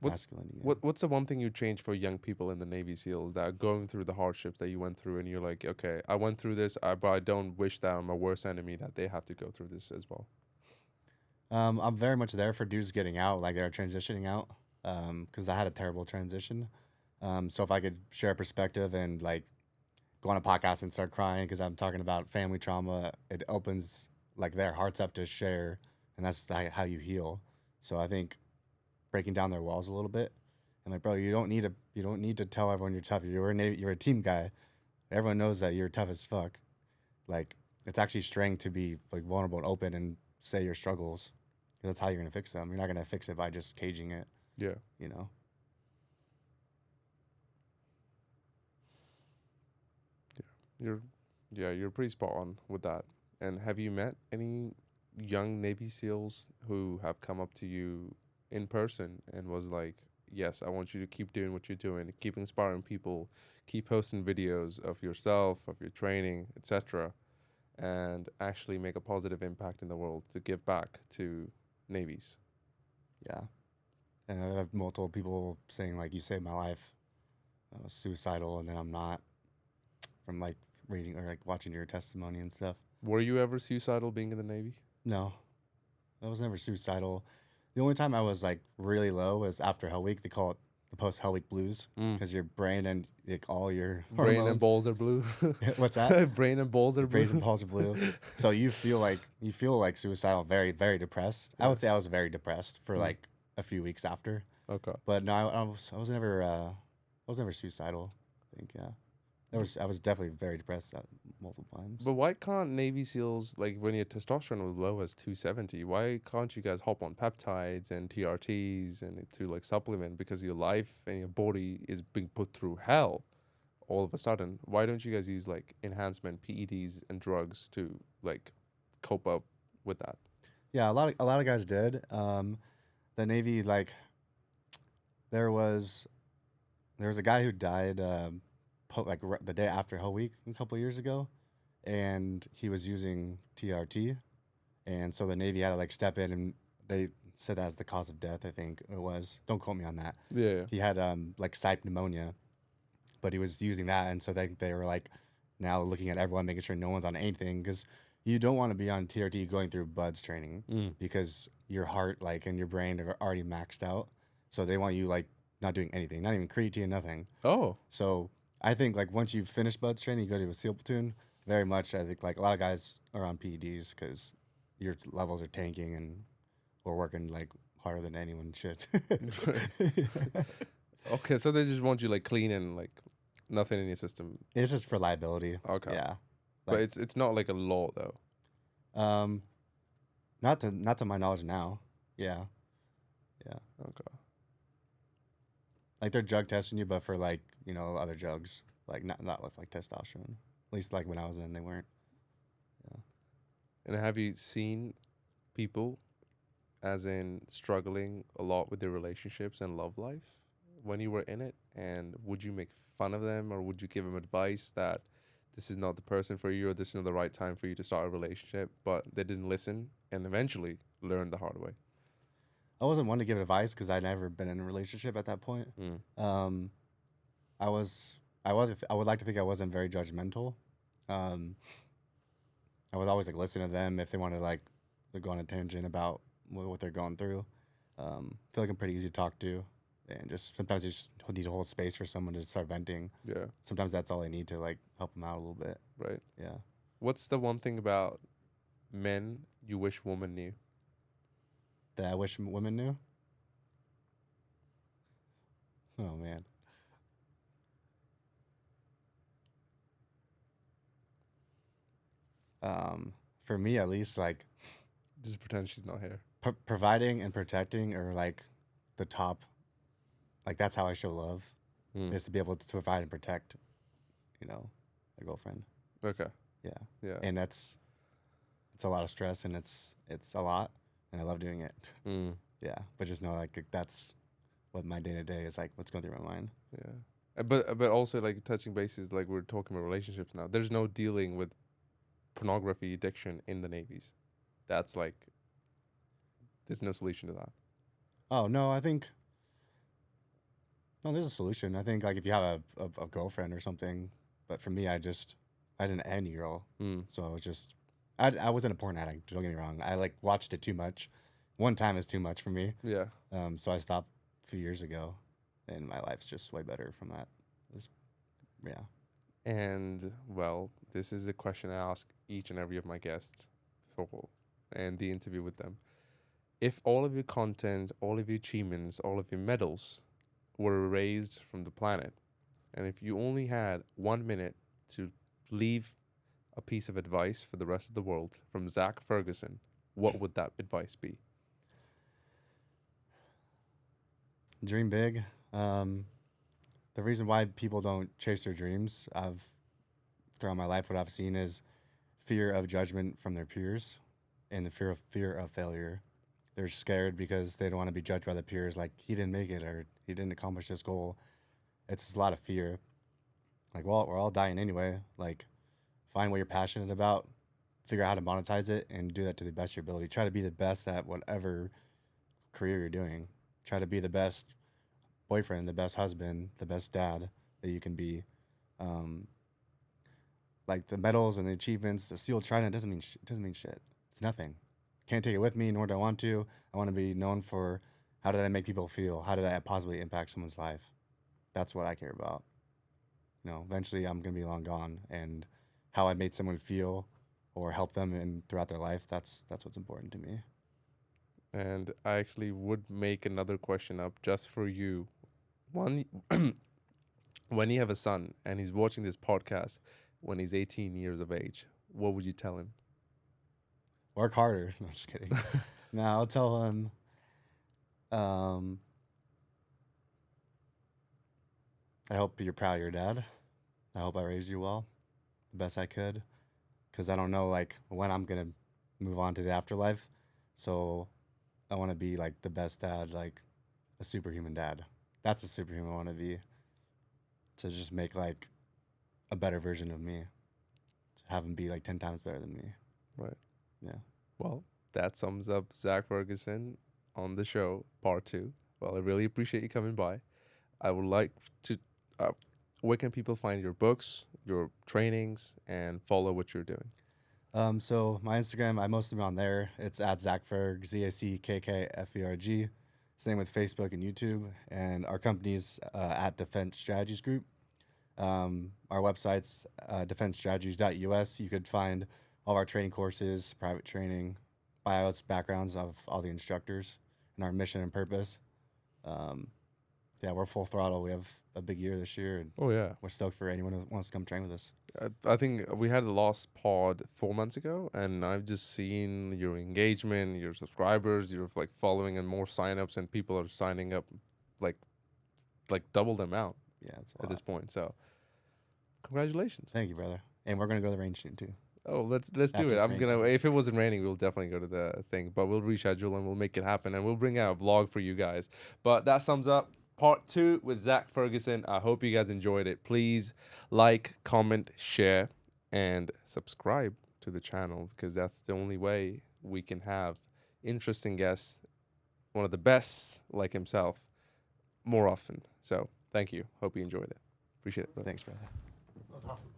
masculinity. What's the one thing you change for young people in the Navy SEALs that are going through the hardships that you went through, and you're like, okay, I went through this, but I don't wish that on my worst enemy that they have to go through this as well. I'm very much there for dudes getting out, like they're transitioning out, because I had a terrible transition. So if I could share a perspective and like go on a podcast and start crying because I'm talking about family trauma, it opens like their hearts up to share, and that's how you heal. So I think breaking down their walls a little bit, and like, bro, you don't need to tell everyone you're tough. You're a team guy. Everyone knows that you're tough as fuck. Like, it's actually strength to be like vulnerable and open and say your struggles. 'Cause that's how you're gonna fix them. You're not gonna fix it by just caging it. Yeah. You're pretty spot on with that. And have you met any young Navy SEALs who have come up to you in person and was like, yes, I want you to keep doing what you're doing, keep inspiring people, keep posting videos of yourself, of your training, etc., and actually make a positive impact in the world to give back to navies? Yeah. And I have multiple people saying like, you saved my life. I was suicidal, and then I'm not, from like reading or like watching your testimony and stuff. Were you ever suicidal being in the Navy? No, I was never suicidal. The only time I was like really low was after Hell Week. They call it the post Hell Week blues, because your brain and like all your brain hormones. and balls are blue. What's that? Brain and balls are blue. Brains and balls are blue. So you feel like suicidal, very very depressed. I would say I was very depressed for like a few weeks after. Okay. But no, I was never suicidal. I think I was definitely very depressed multiple times. But why can't Navy SEALs, like when your testosterone was low as 270, why can't you guys hop on peptides and TRTs and to like supplement, because your life and your body is being put through hell all of a sudden? Why don't you guys use like enhancement, PEDs and drugs to like cope up with that? Yeah, a lot of guys did. The Navy, like, there was a guy who died the day after Hell Week a couple of years ago, and he was using TRT, and so the Navy had to like step in, and they said that as the cause of death. I think it was. Don't quote me on that. Yeah. He had like siped pneumonia, but he was using that, and so they were like now looking at everyone, making sure no one's on anything, because you don't want to be on TRT going through buds training, because your heart and your brain are already maxed out, so they want you like not doing anything, not even creatine, nothing. Oh. So I think like once you finish buds training, you go to a SEAL platoon. Very much, I think like a lot of guys are on PEDs because your levels are tanking and we're working like harder than anyone should. Okay, so they just want you like clean and like nothing in your system. It's just for liability. Okay. Yeah. But Like, it's not like a law though. not to my knowledge now. Yeah. Yeah. Okay. Like they're drug testing you, but for like, other drugs. Like not with like testosterone. At least like when I was in, they weren't. Yeah. And have you seen people as in struggling a lot with their relationships and love life when you were in it? And would you make fun of them or would you give them advice that this is not the person for you or this is not the right time for you to start a relationship, but they didn't listen and eventually learned the hard way? I wasn't one to give advice because I'd never been in a relationship at that point. Mm. I would like to think I wasn't very judgmental. Um, I would always like listen to them if they wanted to go on a tangent about what they're going through. Feel like I'm pretty easy to talk to, and just sometimes you just need to hold space for someone to start venting. Yeah. Sometimes that's all I need to like help them out a little bit. Right. Yeah. What's the one thing about men you wish women knew? That I wish women knew. Oh man. For me at least, like Just pretend she's not here. providing and protecting are like the top. Like that's how I show love, is to be able to provide and protect, a girlfriend. Okay. Yeah. Yeah. And it's a lot of stress and it's a lot, and I love doing it. Yeah. But just know like that's what my day to day is like. What's going through my mind. Yeah. But also like touching bases, like we're talking about relationships now. There's no dealing with pornography addiction in the navies. That's like there's no solution to that. Oh no, I think no, there's a solution. I think like if you have a girlfriend or something, but for me, I didn't any girl, so it was just I wasn't a porn addict. Don't get me wrong. I like watched it too much. One time is too much for me. Yeah. So I stopped a few years ago, and my life's just way better from that. Yeah. And well, this is a question I ask each and every of my guests for and the interview with them. If all of your content, all of your achievements, all of your medals were erased from the planet, and if you only had 1 minute to leave a piece of advice for the rest of the world from Zack Ferguson, what would that advice be? Dream big. The reason why people don't chase their dreams, throughout my life, what I've seen is fear of judgment from their peers and the fear of failure. They're scared because they don't want to be judged by the peers, like he didn't make it or he didn't accomplish this goal. It's just a lot of fear. Like, well, we're all dying anyway. Like, find what you're passionate about, figure out how to monetize it, and do that to the best of your ability. Try to be the best at whatever career you're doing. Try to be the best boyfriend, the best husband, the best dad that you can be. Like the medals and the achievements, the SEAL Trident doesn't mean shit. It's nothing. Can't take it with me, nor do I want to. I want to be known for how did I make people feel? How did I possibly impact someone's life? That's what I care about. Eventually I'm gonna be long gone, and how I made someone feel or help them throughout their life. That's what's important to me. And I actually would make another question up just for you. One, when you have a son and he's watching this podcast when he's 18 years of age, what would you tell him? Work harder. No, just kidding. No, I'll tell him, I hope you're proud of your dad. I hope I raised you well, the best I could, because I don't know like when I'm gonna move on to the afterlife. So I want to be like the best dad, like a superhuman dad. That's a superhuman I want to be, to just make like a better version of me, to have him be like 10 times better than me. Right. Yeah. Well, that sums up Zack Ferguson on the show, part 2. Well, I really appreciate you coming by. I would like to, where can people find your books, your trainings, and follow what you're doing? So my Instagram, I mostly on there. It's at Zackferg, ZACKKFERG. Same with Facebook and YouTube. And our company's at Defense Strategies Group. Our website's defensestrategies.us. You could find all of our training courses, private training, bios, backgrounds of all the instructors and our mission and purpose. Yeah, we're full throttle. We have a big year this year, and Oh yeah. we're stoked for anyone who wants to come train with us. I think we had a last pod 4 months ago, and I've just seen your engagement, your subscribers, you're like following, and more signups, and people are signing up, like double the amount Yeah, it's a at lot. this point. So, congratulations. Thank you, brother. And we're gonna go to the range soon too. Oh, let's do After it. it's I'm raining, gonna. that's it. If it wasn't raining, we'll definitely go to the thing. But we'll reschedule and we'll make it happen, and we'll bring out a vlog for you guys. But that sums up part 2 with Zack Ferguson. I hope you guys enjoyed it. Please like, comment, share, and subscribe to the channel, because that's the only way we can have interesting guests, one of the best like himself, more often. So thank you. Hope you enjoyed it. Appreciate it. Thanks, brother. That was awesome.